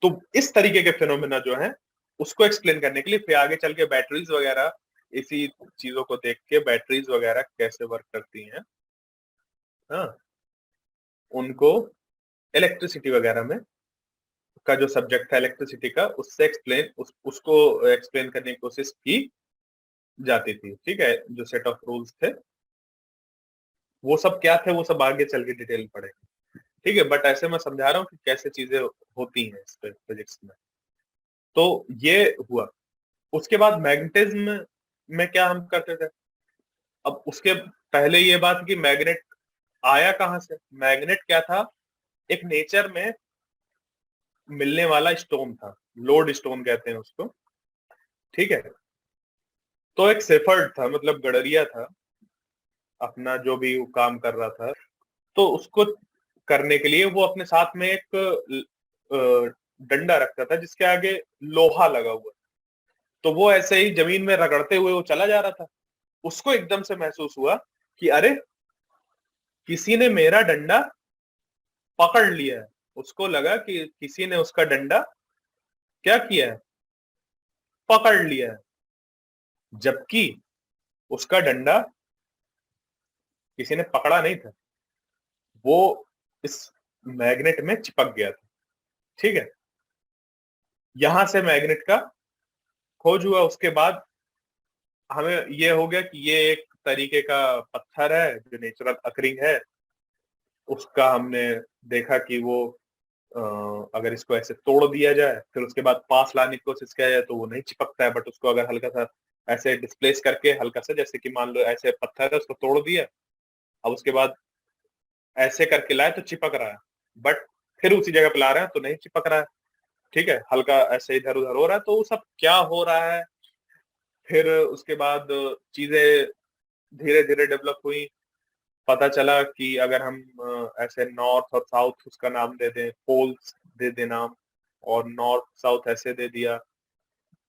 तो इस तरीके के फिनोमेना जो है, उसको एक्सप्लेन करने के लिए फिर आगे चल के बैटरीज वगैरह, इसी चीजों को देख के बैटरीज वगैरह कैसे वर्क करती हैं, हाँ, उनको इलेक्ट्रिसिटी वगैरह में का जो सब्जेक्ट था इलेक्ट्रिसिटी का, उससे उसको एक्सप्लेन करने की कोशिश की जाती थी, ठीक है। जो सेट ऑफ रूल्स थे वो सब क्या थे, वो सब आगे चल के डिटेल पढ़ेंगे, ठीक है, बट ऐसे मैं समझा रहा हूँ कि कैसे चीजें होती हैं इस पे फिजिक्स में। तो ये हुआ। उसके बाद मैग्नेटिज्म में क्या हम करते थे, अब उसके पहले ये बात कि मैग्नेट आया कहाँ से। मैग्नेट क्या था, एक नेचर में मिलने वाला स्टोन था, लोड स्टोन कहते हैं उसको, ठीक है। तो एक सेफर्ड था, मतलब गडरिया था, अपना जो भी वो काम कर रहा था, तो उसको करने के लिए वो अपने साथ में एक डंडा रखता था जिसके आगे लोहा लगा हुआ, तो वो ऐसे ही जमीन में रगड़ते हुए वो चला जा रहा था। उसको एकदम से महसूस हुआ कि अरे, किसी ने मेरा डंडा पकड़ लिया है। उसको लगा कि किसी ने उसका डंडा क्या किया है, पकड़ लिया है, जबकि उसका डंडा किसी ने पकड़ा नहीं था, वो इस मैग्नेट में चिपक गया था, ठीक है। यहां से मैग्नेट का खोज हुआ। उसके बाद हमें ये हो गया कि ये एक तरीके का पत्थर है जो नेचुरल अकरिंग है। उसका हमने देखा कि वो अगर इसको ऐसे तोड़ दिया जाए, फिर उसके बाद पास लाने की कोशिश किया जाए, तो वो नहीं चिपकता है, बट उसको अगर हल्का सा ऐसे डिस्प्लेस करके, हल्का सा, जैसे कि मान लो ऐसे पत्थर है, उसको तोड़ दिया, अब उसके बाद ऐसे करके लाए तो चिपक रहा है, बट फिर उसी जगह पे ला रहे हैं तो नहीं चिपक रहा है, ठीक है, हल्का ऐसे इधर उधर हो रहा है। तो वो सब क्या हो रहा है, फिर उसके बाद चीजें धीरे धीरे डेवलप हुई। पता चला कि अगर हम ऐसे नॉर्थ और साउथ उसका नाम दे दें, पोल्स दे दे नाम, और नॉर्थ साउथ ऐसे दे दिया,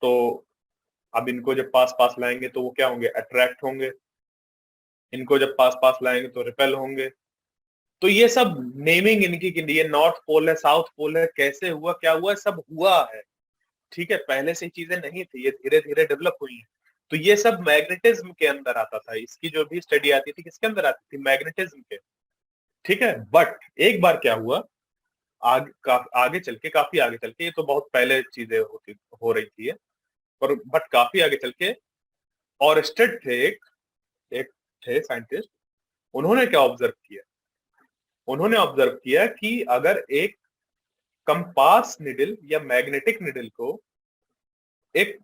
तो अब इनको जब पास पास लाएंगे तो वो क्या होंगे, अट्रैक्ट होंगे, इनको जब पास पास लाएंगे तो रिपेल होंगे। तो ये सब नेमिंग इनकी की, ये नॉर्थ पोल है, साउथ पोल है, कैसे हुआ, क्या हुआ, सब हुआ है, ठीक है। पहले से चीजें नहीं थी, ये धीरे धीरे डेवलप हुई है। तो ये सब मैग्नेटिज्म के अंदर आता था। इसकी जो भी स्टडी आती थी किसके अंदर आती थी? मैग्नेटिज्म के। ठीक है, बट एक बार क्या हुआ, आगे चल के, काफी आगे चल के, ये तो बहुत पहले चीजें हो रही थी, पर बट काफी आगे चल के ऑरस्टेड थे, एक थे साइंटिस्ट। उन्होंने क्या ऑब्जर्व किया? उन्होंने ऑब्जर्व किया कि अगर एक कंपास निडल या मैग्नेटिक निडल को एक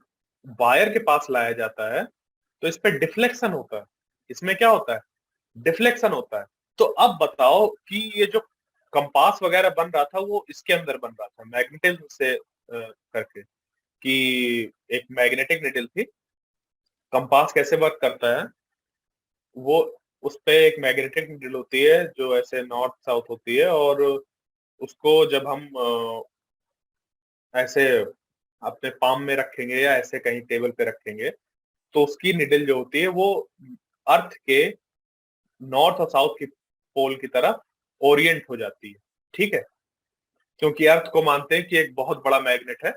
वायर के पास लाया जाता है तो इस पे डिफ्लेक्शन होता है। इसमें क्या होता है? डिफ्लेक्शन होता है। तो अब बताओ कि ये जो कंपास वगैरह बन रहा था वो इसके अंदर बन रहा था मैग्नेटिज्म से करके, कि एक मैग्नेटिक निडल थी। कंपास कैसे वर्क करता है? वो उस पे एक मैग्नेटिक निडल होती है जो ऐसे नॉर्थ साउथ होती है, और उसको जब हम ऐसे अपने पाम में रखेंगे या ऐसे कहीं टेबल पे रखेंगे तो उसकी निडल जो होती है वो अर्थ के नॉर्थ और साउथ की पोल की तरफ ओरिएंट हो जाती है। ठीक है, क्योंकि अर्थ को मानते हैं कि एक बहुत बड़ा मैग्नेट है,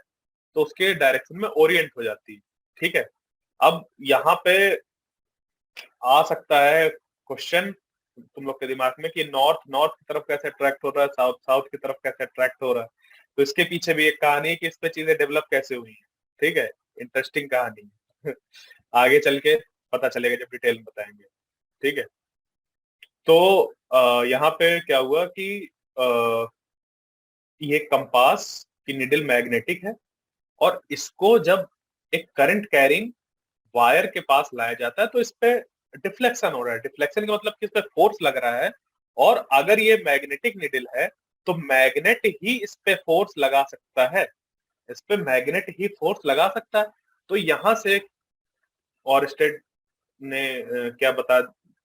तो उसके डायरेक्शन में ओरिएंट हो जाती है। ठीक है, अब यहाँ पे आ सकता है क्वेश्चन तुम लोग के दिमाग में कि नॉर्थ नॉर्थ की तरफ कैसे अट्रैक्ट हो रहा है, साउथ साउथ की तरफ कैसे अट्रैक्ट हो रहा है। तो इसके पीछे भी एक कहानी है कि इस पे चीजें डेवलप कैसे हुई है। ठीक है, इंटरेस्टिंग कहानी है। आगे चल के पता चलेगा जब डिटेल में बताएंगे। ठीक है, तो यहाँ पे क्या हुआ कि ये कंपास की निडल मैग्नेटिक है, और इसको जब एक करंट कैरिंग वायर के पास लाया जाता है तो इस पे डिफ्लेक्शन हो रहा है। डिफ्लेक्शन का मतलब कि इस पे फोर्स लग रहा है, और अगर ये मैग्नेटिक निडल है तो मैग्नेट ही इस पे फोर्स लगा सकता है। इस पे मैग्नेट ही फोर्स लगा सकता है। तो यहां से ऑरस्टेड ने क्या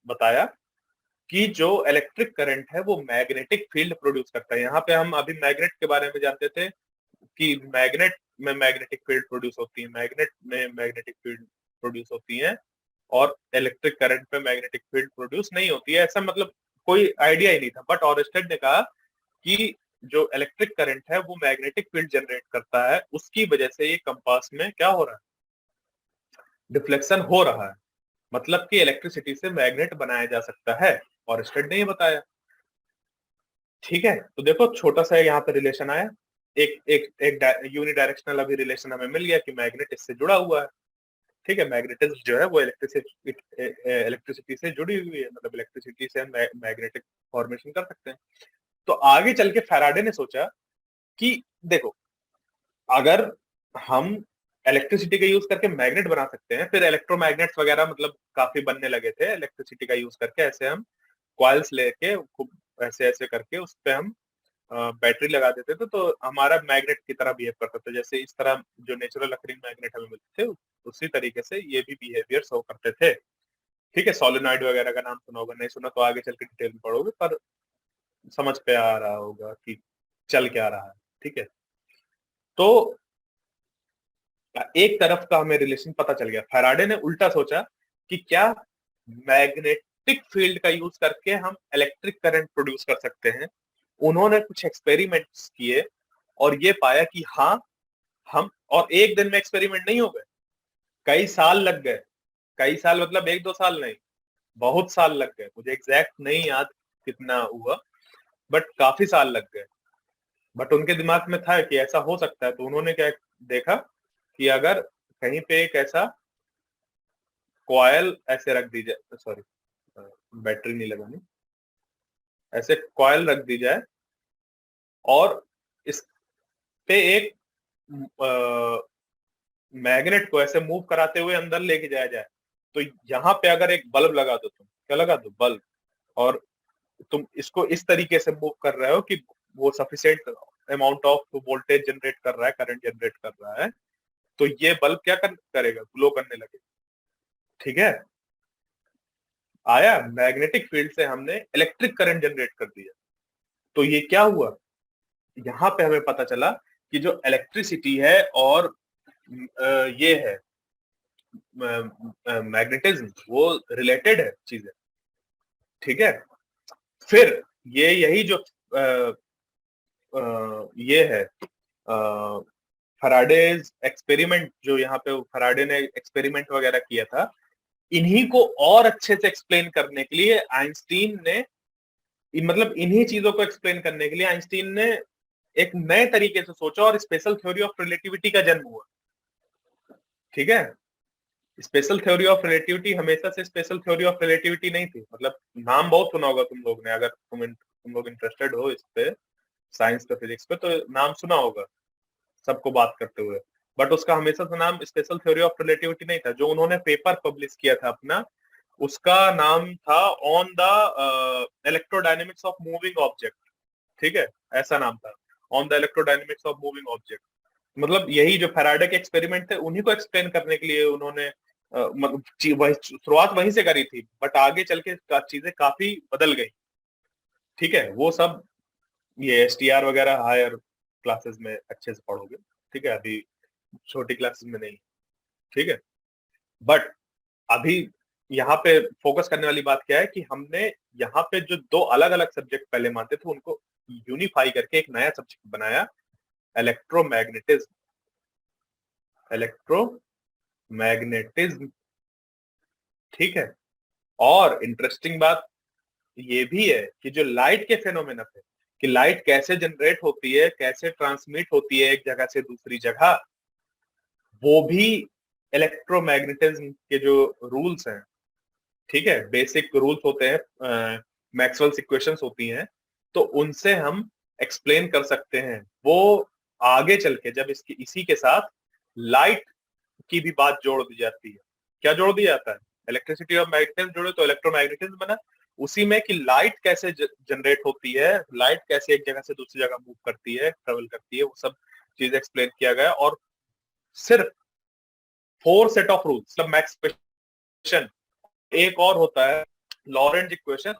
बताया कि जो इलेक्ट्रिक करंट है वो मैग्नेटिक फील्ड प्रोड्यूस करता है। यहाँ पे हम अभी मैग्नेट के बारे में जानते थे कि मैग्नेट में मैग्नेटिक फील्ड प्रोड्यूस होती है, मैग्नेट में मैग्नेटिक फील्ड प्रोड्यूस होती है, और इलेक्ट्रिक करंट में मैग्नेटिक फील्ड प्रोड्यूस नहीं होती है। ऐसा मतलब कोई आइडिया ही नहीं था, बट ऑरस्टेड ने कहा कि जो इलेक्ट्रिक करंट है वो मैग्नेटिक फील्ड जनरेट करता है, उसकी वजह से ये कंपास में क्या हो रहा है? डिफ्लेक्शन हो रहा है। मतलब कि इलेक्ट्रिसिटी से मैग्नेट बनाया जा सकता है, ऑरस्टेड ने ये बताया। ठीक है, तो देखो छोटा सा यहाँ पे रिलेशन आया, एक एक एक यूनिडायरेक्शनल अभी रिलेशन हमें मिल गया कि मैग्नेट इससे जुड़ा हुआ है। ठीक है, मैग्नेटिज्म जो है वो इलेक्ट्रिसिटी से जुड़ी हुई है, मतलब इलेक्ट्रिसिटी से हम मैग्नेटिक फॉर्मेशन कर सकते हैं। तो आगे चल के फैराडे ने सोचा कि देखो, अगर हम इलेक्ट्रिसिटी का यूज करके मैग्नेट बना सकते हैं, फिर इलेक्ट्रोमैग्नेट्स वगैरह मतलब काफी बनने लगे थे इलेक्ट्रिसिटी का यूज करके। ऐसे हम कॉइल्स लेके खूब ऐसे ऐसे करके उस पे हम बैटरी लगा देते थे, तो हमारा मैग्नेट की तरह बिहेव करता था। जैसे इस तरह जो नेचुरल अकरिंग मैग्नेट हमें मिलते थे, उसी तरीके से ये भी बिहेवियर शो करते थे। ठीक है, सोलेनॉइड वगैरह का नाम सुना होगा, नहीं सुना तो आगे चल के डिटेल में पढ़ोगे, पर समझ पे आ रहा होगा कि चल क्या रहा है। ठीक है, तो एक तरफ का हमें रिलेशन पता चल गया। फैराडे ने उल्टा सोचा कि क्या मैग्नेटिक फील्ड का यूज करके हम इलेक्ट्रिक करंट प्रोड्यूस कर सकते हैं। उन्होंने कुछ एक्सपेरिमेंट्स किए और ये पाया कि हाँ, हम, और एक दिन में एक्सपेरिमेंट नहीं हो गए, कई साल लग गए। कई साल मतलब एक दो साल नहीं, बहुत साल लग गए। मुझे एग्जैक्ट नहीं याद कितना हुआ, बट काफी साल लग गए। बट उनके दिमाग में था कि ऐसा हो सकता है, तो उन्होंने क्या देखा कि अगर कहीं पे एक ऐसा कॉयल ऐसे रख दी जाए, सॉरी बैटरी नहीं लगानी, ऐसे कॉयल रख दी जाए और इस पे एक मैग्नेट को ऐसे मूव कराते हुए अंदर लेके जाया जाए, तो यहाँ पे अगर एक बल्ब लगा दो, तुम क्या लगा दो? बल्ब। और तुम इसको इस तरीके से मूव कर रहे हो कि वो sufficient amount of voltage generate कर रहा है, करंट जनरेट कर रहा है, तो ये बल्ब क्या करेगा? ग्लो करने लगे। ठीक है, आया मैग्नेटिक फील्ड से हमने इलेक्ट्रिक करंट जनरेट कर दिया। तो ये क्या हुआ? यहाँ पे हमें पता चला कि जो इलेक्ट्रिसिटी है और ये है मैग्नेटिज्म, वो रिलेटेड है चीजें। ठीक है, फिर यही जो ये है फैराडेज एक्सपेरिमेंट, जो यहाँ पे फैराडे ने एक्सपेरिमेंट वगैरह किया था, इन्हीं को और अच्छे से एक्सप्लेन करने के लिए आइंस्टीन ने, मतलब इन्हीं चीजों को एक्सप्लेन करने के लिए आइंस्टीन ने एक नए तरीके से सोचा और स्पेशल थ्योरी ऑफ रिलेटिविटी का जन्म हुआ। ठीक है, स्पेशल थ्योरी ऑफ रिलेटिविटी हमेशा से स्पेशल थ्योरी ऑफ रिलेटिविटी नहीं थी, मतलब नाम बहुत सुना होगा तुम लोग ने, अगर तुम लोग इंटरेस्टेड हो इस पे, साइंस पे, फिजिक्स पे, तो नाम सुना होगा सबको बात करते हुए। बट उसका हमेशा से नाम स्पेशल थ्योरी ऑफ रिलेटिविटी नहीं था। जो उन्होंने पेपर पब्लिश किया था अपना, उसका नाम था on the electrodynamics of moving object. ठीक है, ऐसा नाम था, on the electrodynamics of moving object. मतलब यही जो फैराडे के एक्सपेरिमेंट थे, उन्हीं को एक्सप्लेन करने के लिए उन्होंने शुरुआत वहीं से करी थी, बट आगे चल के चीजें काफी बदल गई। ठीक है, वो सब ये एसटीआर वगैरह हायर क्लासेस में अच्छे से पढ़ोगे। ठीक है, अभी छोटी क्लासेस में नहीं। ठीक है, बट अभी यहाँ पे फोकस करने वाली बात क्या है कि हमने यहाँ पे जो दो अलग अलग सब्जेक्ट पहले मानते थे, उनको यूनिफाई करके एक नया सब्जेक्ट बनाया, इलेक्ट्रोमैग्नेटिज्म। इलेक्ट्रोमैग्नेटिज्म, ठीक है। और इंटरेस्टिंग बात ये भी है कि जो लाइट के फेनोमेना थे, कि लाइट कैसे जनरेट होती है, कैसे ट्रांसमिट होती है एक जगह से दूसरी जगह, वो भी इलेक्ट्रोमैग्नेटिज्म के जो रूल्स हैं, ठीक है, बेसिक रूल्स होते हैं, मैक्सवेल्स इक्वेशंस होती हैं, तो उनसे हम एक्सप्लेन कर सकते हैं। वो आगे चल के जब इसी के साथ लाइट की भी बात जोड़ दी जाती है। क्या जोड़ दिया जाता है? इलेक्ट्रिसिटी और मैग्नेटिज्म जोड़े तो इलेक्ट्रोमैग्नेटिज्म बना। उसी में कि लाइट कैसे जनरेट होती है, लाइट कैसे एक जगह से दूसरी जगह मूव करती है, ट्रेवल करती है, वो सब चीज एक्सप्लेन किया गया। और सिर्फ 4 सेट ऑफ रूल्स, मतलब मैक्स इक्वेशन, एक और होता है लॉरेंज इक्वेशन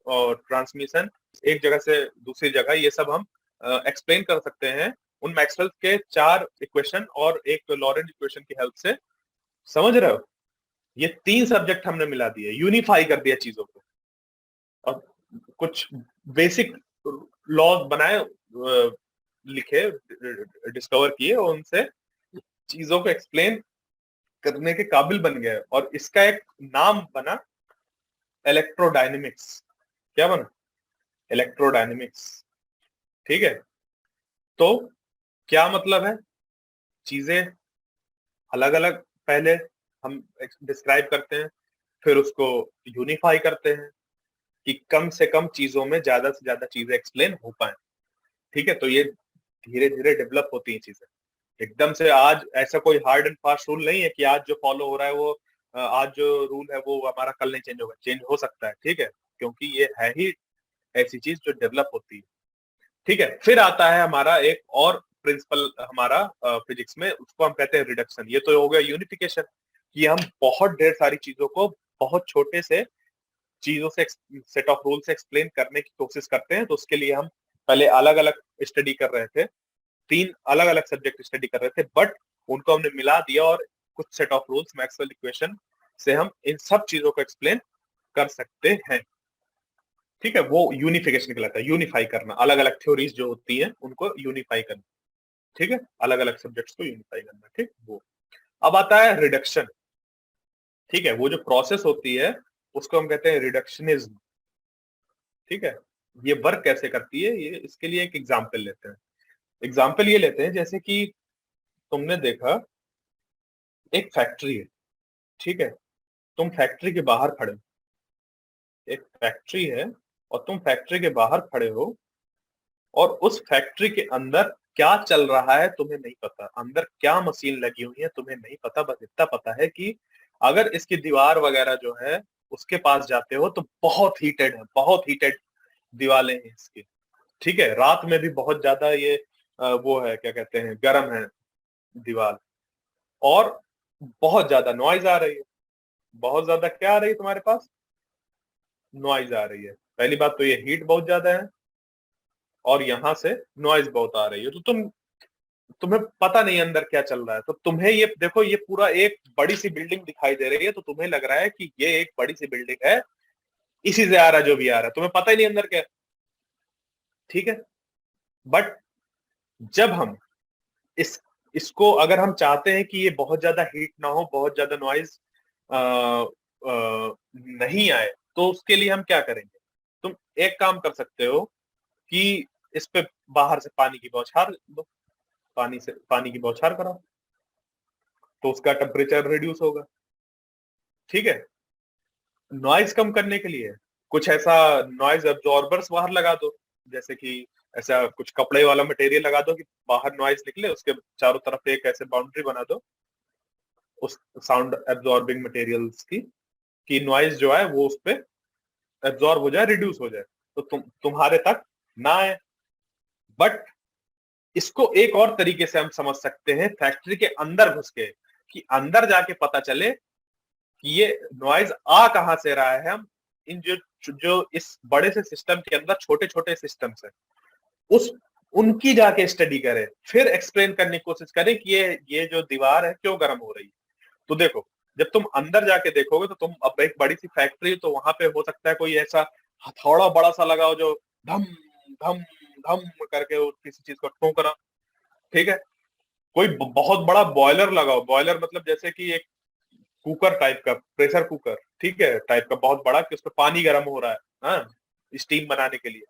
और ट्रांसमिशन एक जगह से दूसरी जगह, ये सब हम एक्सप्लेन कर सकते हैं उन मैक्सवेल के 4 इक्वेशन और एक लॉरेंज इक्वेशन की हेल्प से। समझ रहे हो? ये 3 सब्जेक्ट हमने मिला दिए, यूनिफाई कर दिया चीजों को, और कुछ बेसिक लॉज बनाए, लिखे, डिस्कवर किए, और उनसे चीजों को एक्सप्लेन करने के काबिल बन गए। और इसका एक नाम बना इलेक्ट्रोडायनेमिक्स। क्या बना? इलेक्ट्रोडायनेमिक्स। ठीक है, तो क्या मतलब है? चीजें अलग अलग पहले हम डिस्क्राइब करते हैं, फिर उसको यूनिफाई करते हैं कि कम से कम चीजों में ज्यादा से ज्यादा चीजें एक्सप्लेन हो पाए। ठीक है, तो ये धीरे धीरे डेवलप होती हैं चीजें। एकदम से आज ऐसा कोई हार्ड एंड फास्ट रूल नहीं है कि आज जो फॉलो हो रहा है वो, आज जो रूल है वो हमारा कल नहीं चेंज होगा। चेंज हो सकता है, ठीक है, क्योंकि ये है ही ऐसी चीज जो डेवलप होती है। ठीक है, फिर आता है हमारा एक और प्रिंसिपल हमारा फिजिक्स में, उसको हम कहते हैं रिडक्शन। ये तो हो गया यूनिफिकेशन, कि हम बहुत ढेर सारी चीजों को बहुत छोटे से चीजों से, सेट ऑफ रूल से एक्सप्लेन करने की कोशिश करते हैं। तो उसके लिए हम पहले अलग अलग स्टडी कर रहे थे, 3 अलग अलग सब्जेक्ट स्टडी कर रहे थे, बट उनको हमने मिला दिया और कुछ set of rules, Maxwell equation से हम इन सब चीजों को एक्सप्लेन कर सकते हैं। ठीक है, वो यूनिफिकेशन कहलाता है, यूनिफाई करना, अलग अलग थ्योरीज जो होती हैं उनको यूनिफाई करना। ठीक है, अलग अलग सब्जेक्ट्स को यूनिफाई करना। ठीक, वो अब आता है रिडक्शन। ठीक है, वो जो प्रोसेस होती है उसको हम कहते हैं रिडक्शनिज्म। ठीक है, ये वर्क कैसे करती है, ये इसके लिए एक एग्जाम्पल लेते हैं। एग्जाम्पल ये लेते हैं, जैसे कि तुमने देखा एक फैक्ट्री है। ठीक है, तुम फैक्ट्री के बाहर खड़े हो, एक फैक्ट्री है और तुम फैक्ट्री के बाहर खड़े हो, और उस फैक्ट्री के अंदर क्या चल रहा है तुम्हें नहीं पता, अंदर क्या मशीन लगी हुई है तुम्हें नहीं पता। बस इतना पता है कि अगर इसकी दीवार वगैरह जो है उसके पास जाते हो तो बहुत हीटेड है, बहुत हीटेड दीवारें हैं इसकी। ठीक है, रात में भी बहुत ज्यादा ये वो है, क्या कहते हैं, गर्म है दीवार, और बहुत ज्यादा नॉइज आ रही है। बहुत ज्यादा क्या आ रही है तुम्हारे पास? नॉइज आ रही है। पहली बात तो ये हीट बहुत ज्यादा है, और यहां से नॉइज बहुत आ रही है। तो तुम्हें पता नहीं अंदर क्या चल रहा है। तो तुम्हें ये देखो, ये पूरा एक बड़ी सी बिल्डिंग दिखाई दे रही है, तो तुम्हें लग रहा है कि ये एक बड़ी सी बिल्डिंग है, इसी से आ रहा है जो भी आ रहा है, तुम्हें पता ही नहीं अंदर क्या है। ठीक है, बट जब हम इस इसको अगर हम चाहते हैं कि ये बहुत ज्यादा हीट ना हो, बहुत ज्यादा नॉइज नहीं आए, तो उसके लिए हम क्या करेंगे? तुम एक काम कर सकते हो कि इस पे बाहर से पानी की बौछार दो, पानी की बौछार कराओ, तो उसका टेम्परेचर रिड्यूस होगा। ठीक है। नॉइज कम करने के लिए कुछ ऐसा नॉइज एब्जॉर्बर्स बाहर लगा दो, जैसे कि ऐसा कुछ कपड़े वाला मटेरियल लगा दो कि बाहर नॉइज निकले, उसके चारों तरफ एक ऐसे बाउंड्री बना दो उस साउंड एब्जॉर्बिंग मटेरियल्स की, कि नॉइज जो है वो उस पे एब्जॉर्ब हो जाए, रिड्यूस हो जाए, तो तुम्हारे तक ना आए। बट इसको एक और तरीके से हम समझ सकते हैं, फैक्ट्री के अंदर घुस के, कि अंदर जाके पता चले कि ये नॉइज आ कहां से रहा है। हम इन जो जो इस बड़े से सिस्टम के अंदर छोटे छोटे सिस्टम्स हैं, उस उनकी जाके स्टडी करें, फिर एक्सप्लेन करने की कोशिश करें कि ये जो दीवार है क्यों गर्म हो रही है। तो देखो, जब तुम अंदर जाके देखोगे तो तुम, अब एक बड़ी सी फैक्ट्री, तो वहां पे हो सकता है कोई ऐसा हथौड़ा बड़ा सा लगाओ जो धम धम धम करके वो किसी चीज को ठोक रहा। ठीक है। कोई बहुत बड़ा बॉयलर लगाओ, बॉयलर मतलब जैसे कि एक कुकर टाइप का, प्रेशर कुकर, ठीक है, टाइप का बहुत बड़ा, कि उसमें पानी गर्म हो रहा है, हाँ, स्टीम बनाने के लिए।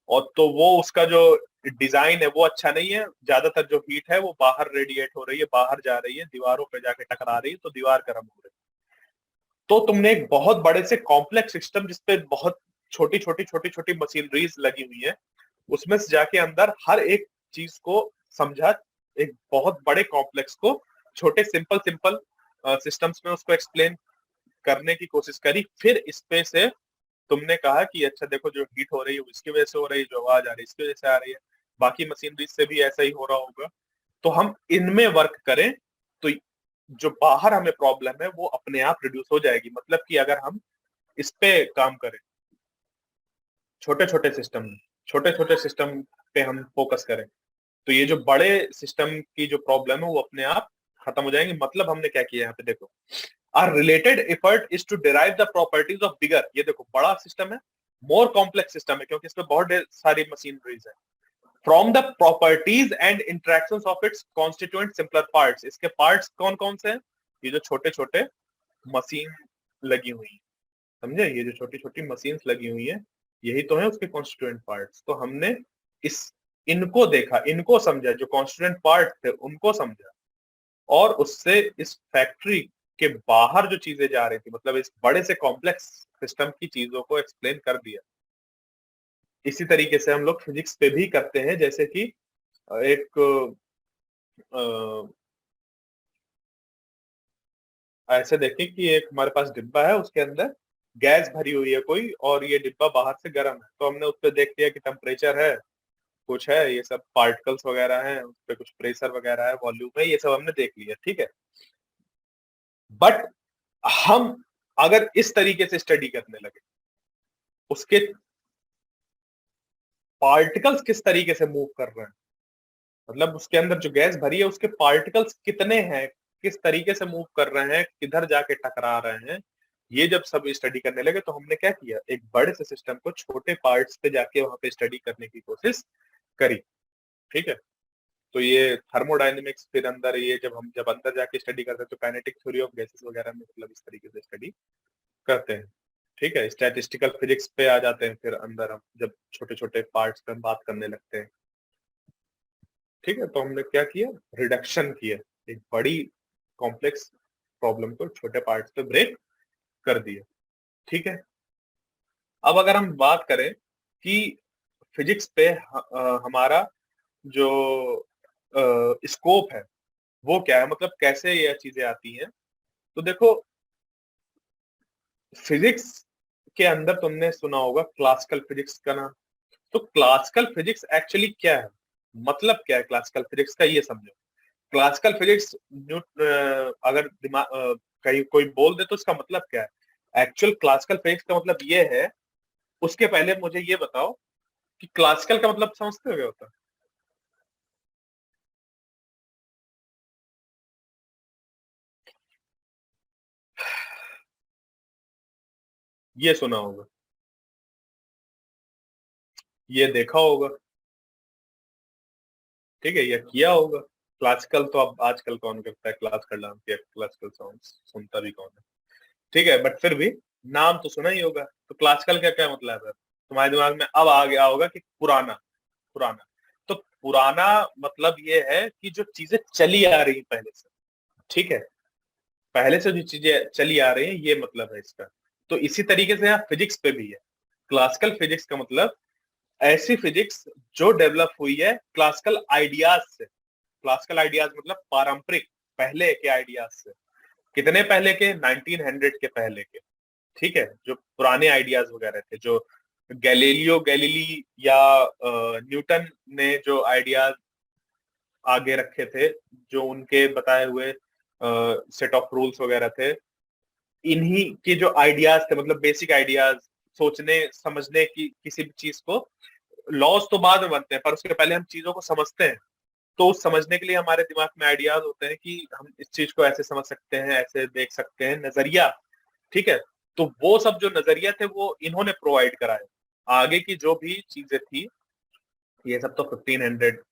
और तो वो उसका जो डिजाइन है वो अच्छा नहीं है, ज्यादातर जो हीट है वो बाहर रेडिएट हो रही है, बाहर जा रही है, दीवारों पे जाके टकरा रही है, तो दीवार गर्म हो रही है। तो तुमने एक बहुत बड़े से कॉम्प्लेक्स सिस्टम, जिसपे बहुत छोटी छोटी छोटी छोटी मशीनरीज लगी हुई है, उसमें से जाके अंदर हर एक चीज को समझा, एक बहुत बड़े कॉम्प्लेक्स को छोटे सिंपल सिंपल सिस्टम्स में उसको एक्सप्लेन करने की कोशिश करी। फिर इस पे से तुमने कहा कि अच्छा देखो, जो हीट हो रही है वो इसकी वजह से हो रही है, जो आवाज आ रही है इसकी वजह से आ रही है, बाकी मशीनरी से भी ऐसा ही हो रहा होगा, तो हम इनमें वर्क करें, तो जो बाहर हमें प्रॉब्लम है वो अपने आप रिड्यूस हो जाएगी। मतलब कि अगर हम इस पे काम करें, छोटे छोटे सिस्टम, छोटे छोटे सिस्टम पे हम फोकस करें, तो ये जो बड़े सिस्टम की जो प्रॉब्लम है वो अपने आप खत्म हो जाएंगे। मतलब हमने क्या किया यहाँ पे देखो, our related effort is to derive the properties of bigger, ये देखो बड़ा सिस्टम है, मोर कॉम्प्लेक्स सिस्टम है, क्योंकि इसमें बहुत ढेर सारी मशीनरीज है, from the properties and interactions of its constituent simpler parts. इसके पार्ट्स कौन कौन से हैं? ये जो छोटे छोटे मशीन लगी हुई है, समझे, ये जो छोटी छोटी मशीन्स लगी हुई है, यही तो है उसके कॉन्स्टिट्यूएंट पार्ट्स। तो हमने इस इनको देखा, इनको समझा, जो कॉन्स्टिट्यूएंट पार्ट थे उनको समझा, और उससे इस फैक्ट्री के बाहर जो चीजें जा रही थी, मतलब इस बड़े से कॉम्प्लेक्स सिस्टम की चीजों को एक्सप्लेन कर दिया। इसी तरीके से हम लोग फिजिक्स पे भी करते हैं, जैसे कि एक ऐसे देखें कि एक हमारे पास डिब्बा है, उसके अंदर गैस भरी हुई है कोई, और ये डिब्बा बाहर से गर्म है, तो हमने उस पर देख लिया कि टेम्परेचर है, कुछ है, ये सब पार्टिकल्स वगैरह हैं, उस पर कुछ प्रेशर वगैरह है, वॉल्यूम है, ये सब हमने देख लिया। ठीक है। बट हम अगर इस तरीके से स्टडी करने लगे, उसके पार्टिकल्स किस तरीके से मूव कर रहे हैं, मतलब उसके अंदर जो गैस भरी है उसके पार्टिकल्स कितने हैं, किस तरीके से मूव कर रहे हैं, किधर जाके टकरा रहे हैं, ये जब सब स्टडी करने लगे, तो हमने क्या किया, एक बड़े से सिस्टम को छोटे पार्ट्स पे जाके वहां पे स्टडी करने की कोशिश करी। ठीक है। तो ये थर्मोडायनेमिक्स, फिर अंदर ये जब अंदर जाके स्टडी करते हैं, तो काइनेटिक थ्योरी ऑफ गैसेस वगैरह में मतलब इस तरीके से स्टडी करते हैं। ठीक है। स्टैटिस्टिकल फिजिक्स पे आ जाते हैं फिर अंदर, हम जब छोटे छोटे पार्ट्स पे हम बात करने लगते हैं। ठीक है। तो हमने क्या किया, रिडक्शन किया, एक बड़ी कॉम्प्लेक्स प्रॉब्लम को छोटे पार्ट्स पे ब्रेक कर दिया। ठीक है। अब अगर हम बात करें कि फिजिक्स पे हमारा जो स्कोप है वो क्या है, मतलब कैसे ये चीजें आती हैं, तो देखो, फिजिक्स के अंदर तुमने सुना होगा क्लासिकल फिजिक्स का नाम। तो क्लासिकल फिजिक्स एक्चुअली क्या है, मतलब क्या है क्लासिकल फिजिक्स का, ये समझो। क्लासिकल फिजिक्स अगर दिमाग कहीं कोई बोल दे तो इसका मतलब क्या है, एक्चुअल क्लासिकल फिजिक्स का मतलब ये है। उसके पहले मुझे ये बताओ कि क्लासिकल का मतलब समझते हो क्या होता है? ये सुना होगा, ये देखा होगा, ठीक है, ये किया होगा। क्लासिकल तो अब आजकल कौन करता है, क्लासिकल डांस या क्लासिकल सॉन्ग्स सुनता भी कौन है, ठीक है, बट फिर भी नाम तो सुना ही होगा। तो क्लासिकल का क्या मतलब है, तुम्हारे दिमाग में अब आ गया होगा कि पुराना। पुराना, तो पुराना मतलब ये है कि जो चीजें चली आ रही पहले से, ठीक है, पहले से जो चीजें चली आ रही हैं, ये मतलब है इसका। तो इसी तरीके से यहाँ फिजिक्स पे भी है। क्लासिकल फिजिक्स का मतलब ऐसी फिजिक्स जो डेवलप हुई है क्लासिकल आइडियाज से। क्लासिकल आइडियाज मतलब पारंपरिक पहले के आइडियाज से। कितने पहले के, 1900 के पहले के, ठीक है, जो पुराने आइडियाज वगैरह थे, जो गैलीलियो गैलीली या न्यूटन ने जो आइडियाज आगे रखे थे, जो उनके बताए हुए सेट ऑफ रूल्स वगैरह थे, इन्हीं के जो आइडियाज थे, मतलब बेसिक आइडियाज, सोचने समझने की किसी भी चीज को, लॉज तो बाद में बनते हैं पर उसके पहले हम चीजों को समझते हैं। तो उस समझने के लिए हमारे दिमाग में आइडियाज होते हैं कि हम इस चीज को ऐसे समझ सकते हैं, ऐसे देख सकते हैं, नजरिया, ठीक है। तो वो सब जो नजरिया थे वो इन्होंने प्रोवाइड कराए। आगे की जो भी चीजें थी, ये सब तो 1500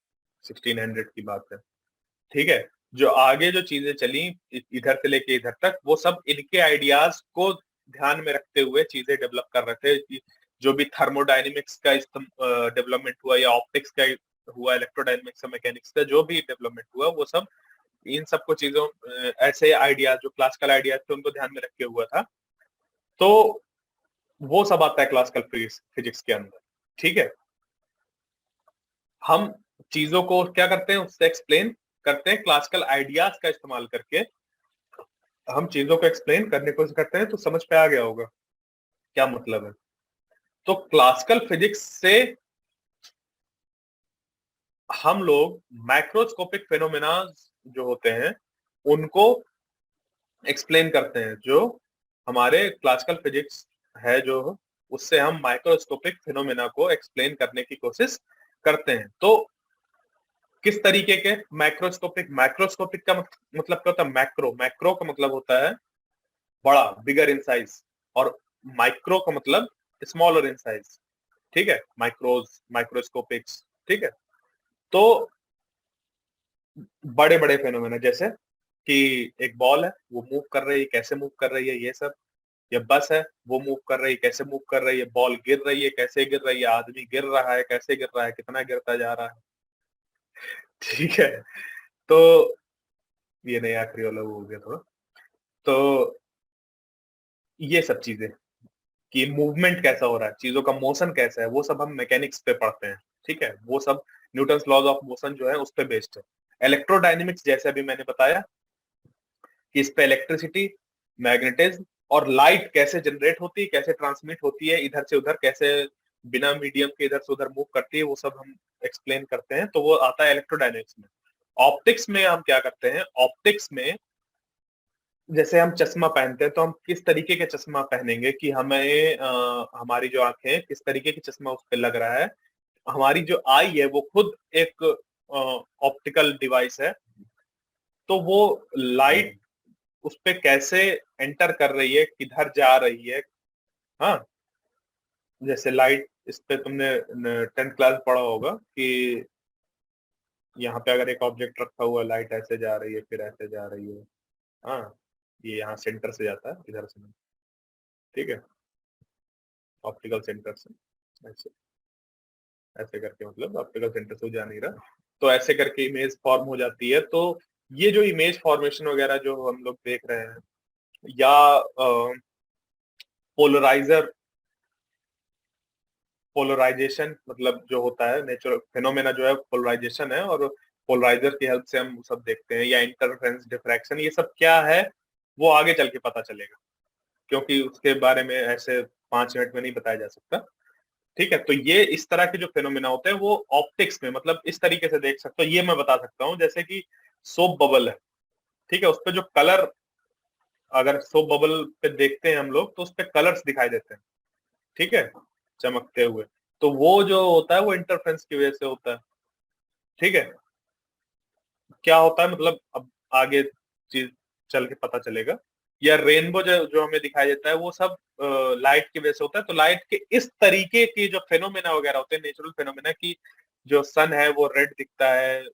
1600 की बात है, ठीक है। जो आगे जो चीजें चली इधर से लेके इधर तक, वो सब इनके आइडियाज को ध्यान में रखते हुए चीजें डेवलप कर रहे थे। जो भी थर्मोडायनेमिक्स का डेवलपमेंट हुआ, या ऑप्टिक्स का हुआ, इलेक्ट्रोडायनेमिक्स या मैकेनिक्स का जो भी डेवलपमेंट हुआ, वो सब इन सबको चीजों ऐसे आइडियाज जो क्लासिकल आइडियाज थे उनको ध्यान में रखे हुआ था। तो वो सब आता है क्लासिकल फिजिक्स के अंदर, ठीक है। हम चीजों को क्या करते हैं, उससे एक्सप्लेन करते हैं क्लासिकल आइडियाज का इस्तेमाल करके। हम चीजों को एक्सप्लेन करने की कोशिश करते हैं। तो समझ पे आ गया होगा क्या मतलब है। तो क्लासिकल फिजिक्स से हम लोग माइक्रोस्कोपिक फेनोमेना जो होते हैं उनको एक्सप्लेन करते हैं। जो हमारे क्लासिकल फिजिक्स है जो, उससे हम माइक्रोस्कोपिक फिनोमेना को एक्सप्लेन करने की कोशिश करते हैं। तो किस तरीके के माइक्रोस्कोपिक, माइक्रोस्कोपिक का मतलब क्या होता है, मैक्रो, मैक्रो का मतलब होता है बड़ा, बिगर इन साइज, और माइक्रो का मतलब स्मॉलर इन साइज, ठीक है, माइक्रोज, माइक्रोस्कोपिक्स, ठीक है। तो बड़े बड़े फेनोमेना, जैसे कि एक बॉल है वो मूव कर रही है, कैसे मूव कर रही है, ये सब। या बस है वो मूव कर रही है, कैसे मूव कर रही है, बॉल गिर रही है, कैसे गिर रही है, आदमी गिर रहा है, कैसे गिर रहा है, कितना गिरता जा रहा है, ठीक है। तो ये नहीं, आखिरी वाला वो हो गया थोड़ा। तो ये सब चीजें कि मूवमेंट कैसा हो रहा है, चीजों का मोशन कैसा है, वो सब हम मैकेनिक्स पे पढ़ते हैं, ठीक है। वो सब न्यूटन्स लॉज ऑफ मोशन जो है उस पे बेस्ड है। इलेक्ट्रोडायनेमिक्स जैसे अभी मैंने बताया कि इस पे इलेक्ट्रिसिटी, मैग्नेटिज्म और लाइट कैसे जनरेट होती है, कैसे ट्रांसमिट होती है, इधर से उधर कैसे बिना मीडियम के इधर से उधर मूव करती है, वो सब हम एक्सप्लेन करते हैं। तो वो आता है इलेक्ट्रोडायनेमिक्स में। ऑप्टिक्स में हम क्या करते हैं, ऑप्टिक्स में जैसे हम चश्मा पहनते हैं, तो हम किस तरीके के चश्मा पहनेंगे कि हमें हमारी जो आंखें किस तरीके की चश्मा उस पर लग रहा है। हमारी जो आई है वो खुद एक ऑप्टिकल डिवाइस है। तो वो लाइट उस पे कैसे एंटर कर रही है, किधर जा रही है, हाँ। जैसे लाइट इस पे तुमने 10th क्लास पढ़ा होगा कि यहाँ पे अगर एक ऑब्जेक्ट रखा हुआ, लाइट ऐसे जा रही है फिर ऐसे जा रही है, हाँ, ये यहाँ सेंटर से जाता है, इधर से नहीं, ठीक है, ऑप्टिकल सेंटर से ऐसे, ऐसे करके, मतलब ऑप्टिकल सेंटर से जा नहीं रहा, तो ऐसे करके इमेज फॉर्म हो जाती है। तो ये जो इमेज फॉर्मेशन वगैरह जो हम लोग देख रहे हैं, या पोलराइजर, पोलराइजेशन मतलब जो होता है नेचुरल फेनोमेना जो है पोलराइजेशन है, और पोलराइजर की हेल्प से हम सब देखते हैं, या इंटरफेरेंस, डिफ्रैक्शन, ये सब क्या है वो आगे चल के पता चलेगा, क्योंकि उसके बारे में ऐसे 5 मिनट में नहीं बताया जा सकता, ठीक है। तो ये इस तरह के जो फेनोमेना होते हैं वो ऑप्टिक्स में मतलब इस तरीके से देख सकते हो। ये मैं बता सकता हूँ, जैसे कि सोप बबल है, ठीक है, उस पे जो कलर, अगर सोप बबल पे देखते हैं हम लोग तो उस पे कलर्स दिखाई देते हैं, ठीक है, चमकते हुए। तो वो जो होता है वो इंटरफ्रेंस की वजह से होता है, ठीक है। क्या होता है मतलब अब आगे चीज चल के पता चलेगा। या रेनबो जो जो हमें दिखाई देता है वो सब लाइट की वजह से होता है। तो लाइट के इस तरीके की जो फेनोमेना वगैरह होते हैं, नेचुरल फेनोमेना की, जो सन है वो रेड दिखता है,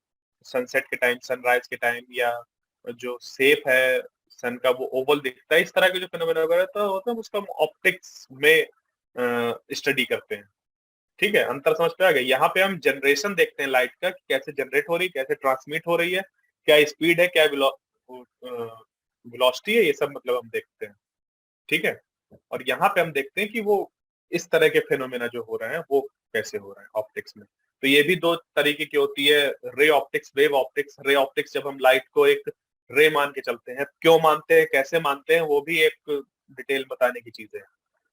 सनसेट के टाइम, सनराइज के टाइम, या जो शेप है सन का वो ओवल दिखता है, इस तरह के जो फिनोमेना वगैरह तो होता है उसका हम ऑप्टिक्स में स्टडी करते हैं। ठीक है, अंतर समझ पे आ गया। यहाँ पे हम जनरेशन देखते हैं लाइट का, कि कैसे जनरेट हो रही है, कैसे ट्रांसमिट हो रही है, क्या स्पीड है, क्या वेलोसिटी है, ये सब मतलब हम देखते हैं। ठीक है, और यहाँ पे हम देखते हैं कि वो इस तरह के फिनोमेना जो हो रहे हैं वो कैसे हो रहे हैं ऑप्टिक्स में। तो ये भी दो तरीके की होती है, ray optics, wave optics. Ray optics जब हम लाइट को एक रे मान के चलते हैं, क्यों मानते हैं, कैसे मानते हैं, वो भी एक डिटेल बताने की चीज है।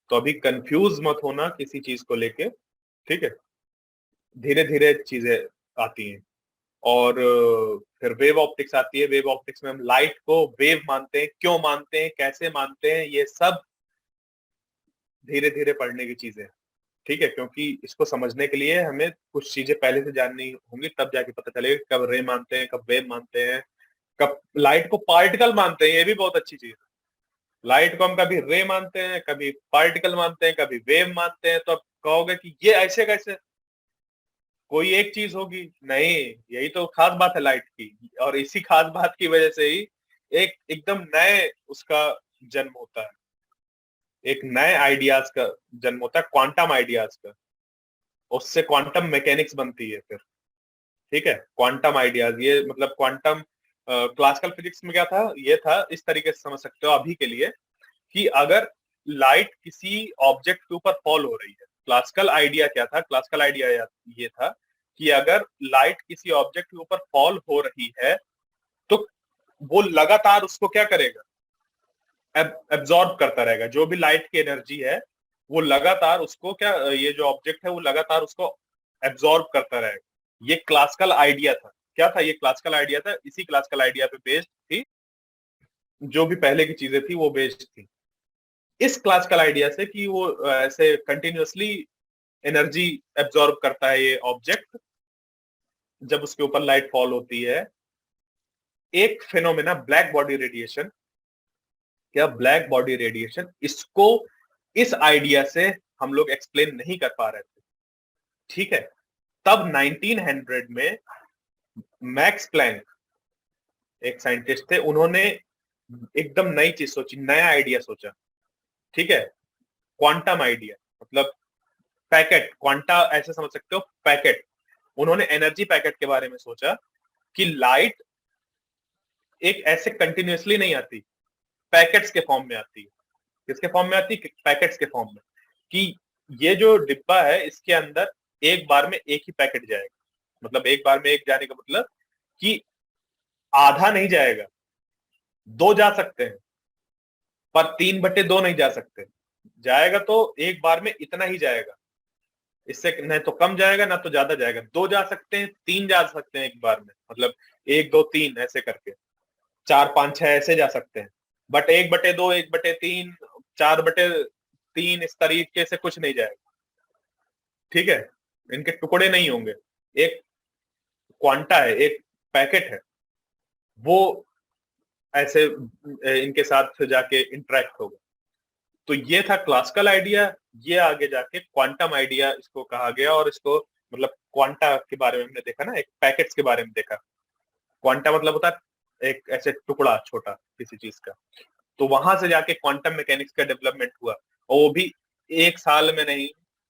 तो अभी कंफ्यूज मत होना किसी चीज को लेके, ठीक है, धीरे धीरे चीजें आती हैं। और फिर वेव ऑप्टिक्स आती है। वेव ऑप्टिक्स में हम लाइट को वेव मानते हैं, क्यों मानते हैं, कैसे मानते हैं, ये सब धीरे धीरे पढ़ने की चीजें हैं। ठीक है, क्योंकि इसको समझने के लिए हमें कुछ चीजें पहले से जाननी होंगी, तब जाके पता चलेगा कब रे मानते हैं, कब वेव मानते हैं, कब लाइट को पार्टिकल मानते हैं। ये भी बहुत अच्छी चीज है। लाइट को हम कभी रे मानते हैं, कभी पार्टिकल मानते हैं, कभी वेव मानते हैं। तो अब कहोगे कि ये ऐसे कैसे, कोई एक चीज होगी? नहीं, यही तो खास बात है लाइट की, और इसी खास बात की वजह से ही एक एकदम नए उसका जन्म होता है, एक नए आइडियाज का जन्म होता है, क्वांटम आइडियाज का। उससे क्वांटम मैकेनिक्स बनती है फिर। ठीक है, क्वांटम आइडियाज, ये मतलब क्वांटम क्लासिकल फिजिक्स में क्या था, ये था, इस तरीके से समझ सकते हो अभी के लिए, कि अगर लाइट किसी ऑब्जेक्ट के ऊपर फॉल हो रही है, क्लासिकल आइडिया क्या था, क्लासिकल आइडिया ये था कि अगर लाइट किसी ऑब्जेक्ट के ऊपर फॉल हो रही है तो वो लगातार उसको क्या करेगा, एब्जॉर्ब करता रहेगा। जो भी लाइट की एनर्जी है वो लगातार उसको क्या, ये जो ऑब्जेक्ट है वो लगातार उसको एब्जॉर्ब करता रहेगा। ये क्लासिकल आइडिया था। क्या था ये? क्लासिकल आइडिया था। इसी क्लासिकल आइडिया पे बेस्ड थी जो भी पहले की चीजें थी, वो बेस्ड थी इस क्लासिकल आइडिया से, कि वो ऐसे कंटिन्यूअसली एनर्जी एब्जॉर्ब करता है ये ऑब्जेक्ट जब उसके ऊपर लाइट फॉल होती है। एक फिनोमेना ब्लैक बॉडी रेडिएशन, क्या ब्लैक बॉडी रेडिएशन, इसको इस आइडिया से हम लोग एक्सप्लेन नहीं कर पा रहे थे। ठीक है, तब 1900 में मैक्स प्लैंक एक साइंटिस्ट थे, उन्होंने एकदम नई चीज सोची, नया आइडिया सोचा। ठीक है, क्वांटम आइडिया, मतलब पैकेट, क्वांटा ऐसे समझ सकते हो, पैकेट। उन्होंने एनर्जी पैकेट के बारे में सोचा कि लाइट एक ऐसे कंटिन्यूअसली नहीं आती, पैकेट्स के फॉर्म में आती है। किसके फॉर्म में आती है? पैकेट्स के फॉर्म में। कि ये जो डिब्बा है इसके अंदर एक बार में एक ही पैकेट जाएगा, मतलब एक बार में एक जाने का मतलब कि आधा नहीं जाएगा, दो जा सकते हैं, पर 3/2 नहीं जा सकते। जाएगा तो एक बार में इतना ही जाएगा, इससे न तो कम जाएगा ना तो ज्यादा जाएगा। दो जा सकते हैं, तीन जा सकते हैं एक बार में, मतलब 1 2 3 ऐसे करके, 4 5 6 ऐसे जा सकते हैं। बट 1/2, 1/3, 4/3, इस तरीके से कुछ नहीं जाएगा। ठीक है, इनके टुकड़े नहीं होंगे। एक क्वांटा है, एक पैकेट है, वो ऐसे इनके साथ जाके इंटरेक्ट होगा। तो ये था क्लासिकल आइडिया। ये आगे जाके क्वांटम आइडिया इसको कहा गया, और इसको मतलब क्वांटा के बारे में हमने देखा ना, एक पैकेट्स के बारे में देखा। क्वांटा मतलब होता है एक ऐसे टुकड़ा छोटा किसी चीज का। तो वहां से जाके क्वांटम मैकेनिक्स का डेवलपमेंट हुआ, और वो भी 1 साल में नहीं,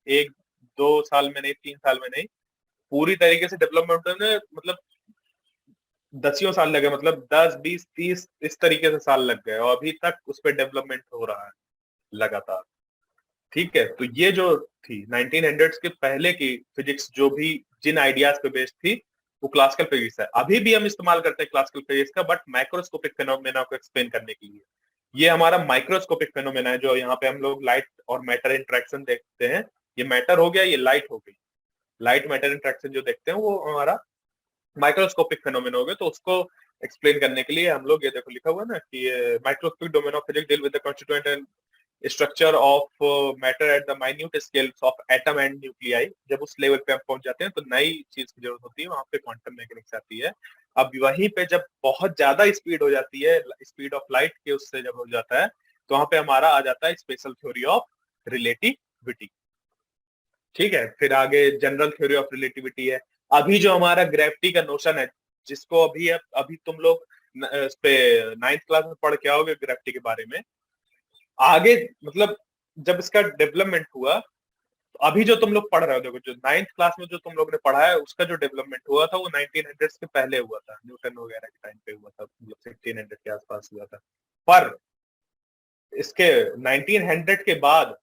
1 2 साल में नहीं, 3 साल में नहीं, पूरी तरीके से डेवलपमेंट होने मतलब दसियों साल लगे, मतलब 10 20 30 इस तरीके से साल लग गए, और अभी तक उस पर डेवलपमेंट हो रहा है लगातार। ठीक है, तो ये जो थी 1900s के पहले की फिजिक्स, जो भी जिन आइडियाज पे बेस्ड थी, वो क्लासिकल फिजिक्स है। अभी भी हम इस्तेमाल करते हैं क्लासिकल फिजिक्स का, बट माइक्रोस्कोपिक फिनोमेना को एक्सप्लेन करने के लिए। ये हमारा माइक्रोस्कोपिक फिनोमेना है, जो यहाँ पे हम लोग लाइट और मैटर इंट्रैक्शन देखते हैं। ये मैटर हो गया, ये लाइट हो गई। लाइट मैटर इंट्रैक्शन जो देखते हैं वो हमारा माइक्रोस्कोपिक फेनोमेना हो गए। तो उसको एक्सप्लेन करने के लिए हम लोग, ये देखो लिखा हुआ है ना कि microscopic domain of physics deal with the constituent and structure of matter at the minute scales of atom and nuclei. जब उस लेवल पे हम पहुंच जाते हैं तो नई चीज की जरूरत होती है, वहां पे क्वांटम मैकेनिक्स आती है। अब वहीं पे जब बहुत ज्यादा स्पीड हो जाती है, स्पीड ऑफ लाइट के उससे जब हो जाता है, तो वहां पे हमारा आ जाता है स्पेशल थ्योरी ऑफ रिलेटिविटी। ठीक है, फिर आगे जनरल थ्योरी ऑफ रिलेटिविटी है। अभी जो हमारा ग्रेविटी का नोशन है, जिसको अभी तुम लोग इस पे 9th क्लास में पढ़ के आओगे ग्रेविटी के बारे में, आगे मतलब जब इसका डेवलपमेंट हुआ, तो अभी जो तुम लोग पढ़ रहे हो, देखो जो 9th क्लास में जो तुम लोग ने पढ़ा है उसका जो डेवलपमेंट हुआ था वो 1900 के पहले हुआ था, न्यूटन वगैरह के टाइम पे हुआ था, मतलब 1600 के आसपास हुआ था। पर इसके 1900 के बाद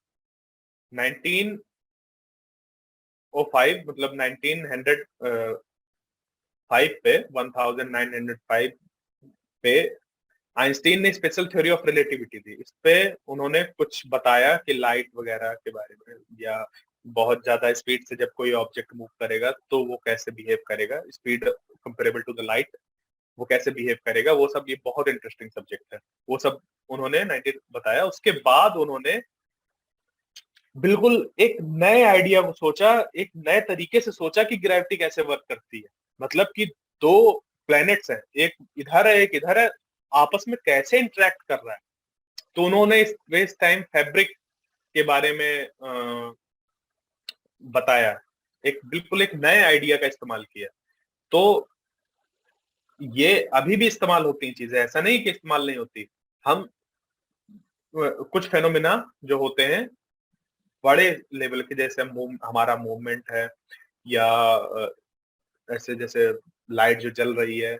1905 मतलब 1905 पे 1905 पे आइंस्टीन ने स्पेशल थ्योरी ऑफ रिलेटिविटी दी। इस पे उन्होंने कुछ बताया कि लाइट वगैरह के बारे में, या बहुत ज्यादा स्पीड से जब कोई ऑब्जेक्ट मूव करेगा तो वो कैसे बिहेव करेगा, speed comparable to the light, वो कैसे बिहेव करेगा, वो सब, ये बहुत इंटरेस्टिंग सब्जेक्ट है। वो सब उन्होंने 19 बताया। उसके बाद उन्होंने बिल्कुल एक नए आइडिया को सोचा, एक नए तरीके से सोचा कि ग्रेविटी कैसे वर्क करती है। मतलब कि दो प्लैनेट्स हैं, एक इधर है एक इधर है, आपस में कैसे इंटरेक्ट कर रहा है। तो उन्होंने इस टाइम फैब्रिक के बारे में बताया, एक बिल्कुल एक नए आइडिया का इस्तेमाल किया। तो ये अभी भी इस्तेमाल होती हैं चीजें, ऐसा नहीं कि इस्तेमाल नहीं होती। हम कुछ फेनोमेना जो होते हैं बड़े लेवल के, जैसे हमारा मूवमेंट है, या ऐसे जैसे लाइट जो जल रही है,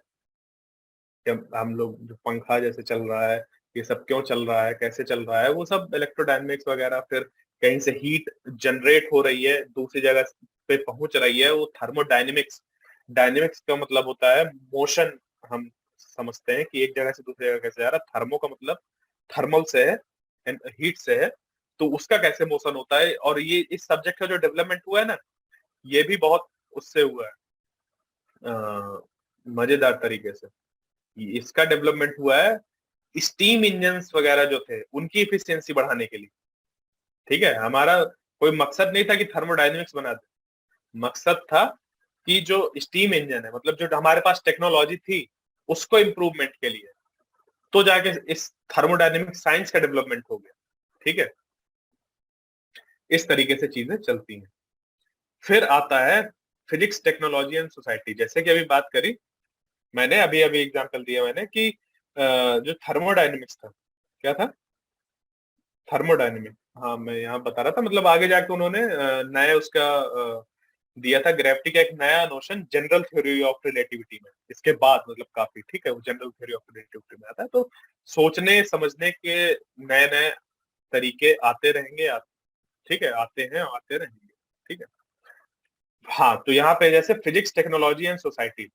या हम लोग जो पंखा जैसे चल रहा है, ये सब क्यों चल रहा है, कैसे चल रहा है, वो सब इलेक्ट्रोडायनेमिक्स वगैरह। फिर कहीं से हीट जनरेट हो रही है, दूसरी जगह पे पहुंच रही है, वो थर्मोडायनेमिक्स। डायनेमिक्स का मतलब होता है मोशन। हम समझते हैं कि एक जगह से दूसरी जगह कैसे जा रहा है। थर्मो का मतलब थर्मल से है, हीट से है, तो उसका कैसे मोशन होता है। और ये इस सब्जेक्ट का जो डेवलपमेंट हुआ है ना, ये भी बहुत उससे हुआ है, मजेदार तरीके से। इसका डेवलपमेंट हुआ है स्टीम इंजन्स वगैरह जो थे उनकी इफिशियंसी बढ़ाने के लिए। ठीक है, हमारा कोई मकसद नहीं था कि थर्मोडायनेमिक्स बना दे, मकसद था कि जो स्टीम इंजन है, मतलब जो हमारे पास टेक्नोलॉजी थी उसको इम्प्रूवमेंट के लिए, तो जाके इस थर्मोडायनेमिक साइंस का डेवलपमेंट हो गया। ठीक है, इस तरीके से चीजें चलती हैं। फिर आता है फिजिक्स, टेक्नोलॉजी एंड सोसाइटी। जैसे कि अभी बात करी मैंने, अभी अभी एग्जांपल दिया मैंने कि जो थर्मोडायनेमिक्स था, क्या था, थर्मोडायनेमिक। हाँ, मैं यहाँ बता रहा था, मतलब आगे जाके उन्होंने नया उसका दिया था ग्रेविटी का एक नया notion, general theory of relativity में। इसके बाद मतलब काफी, ठीक है, वो जनरल थ्योरी ऑफ रिलेटिविटी में आता है। तो सोचने समझने के नए नए तरीके आते रहेंगे, ठीक है, आते हैं आते रहेंगे। ठीक है, हाँ, तो यहाँ पे जैसे फिजिक्स, टेक्नोलॉजी एंड सोसाइटी।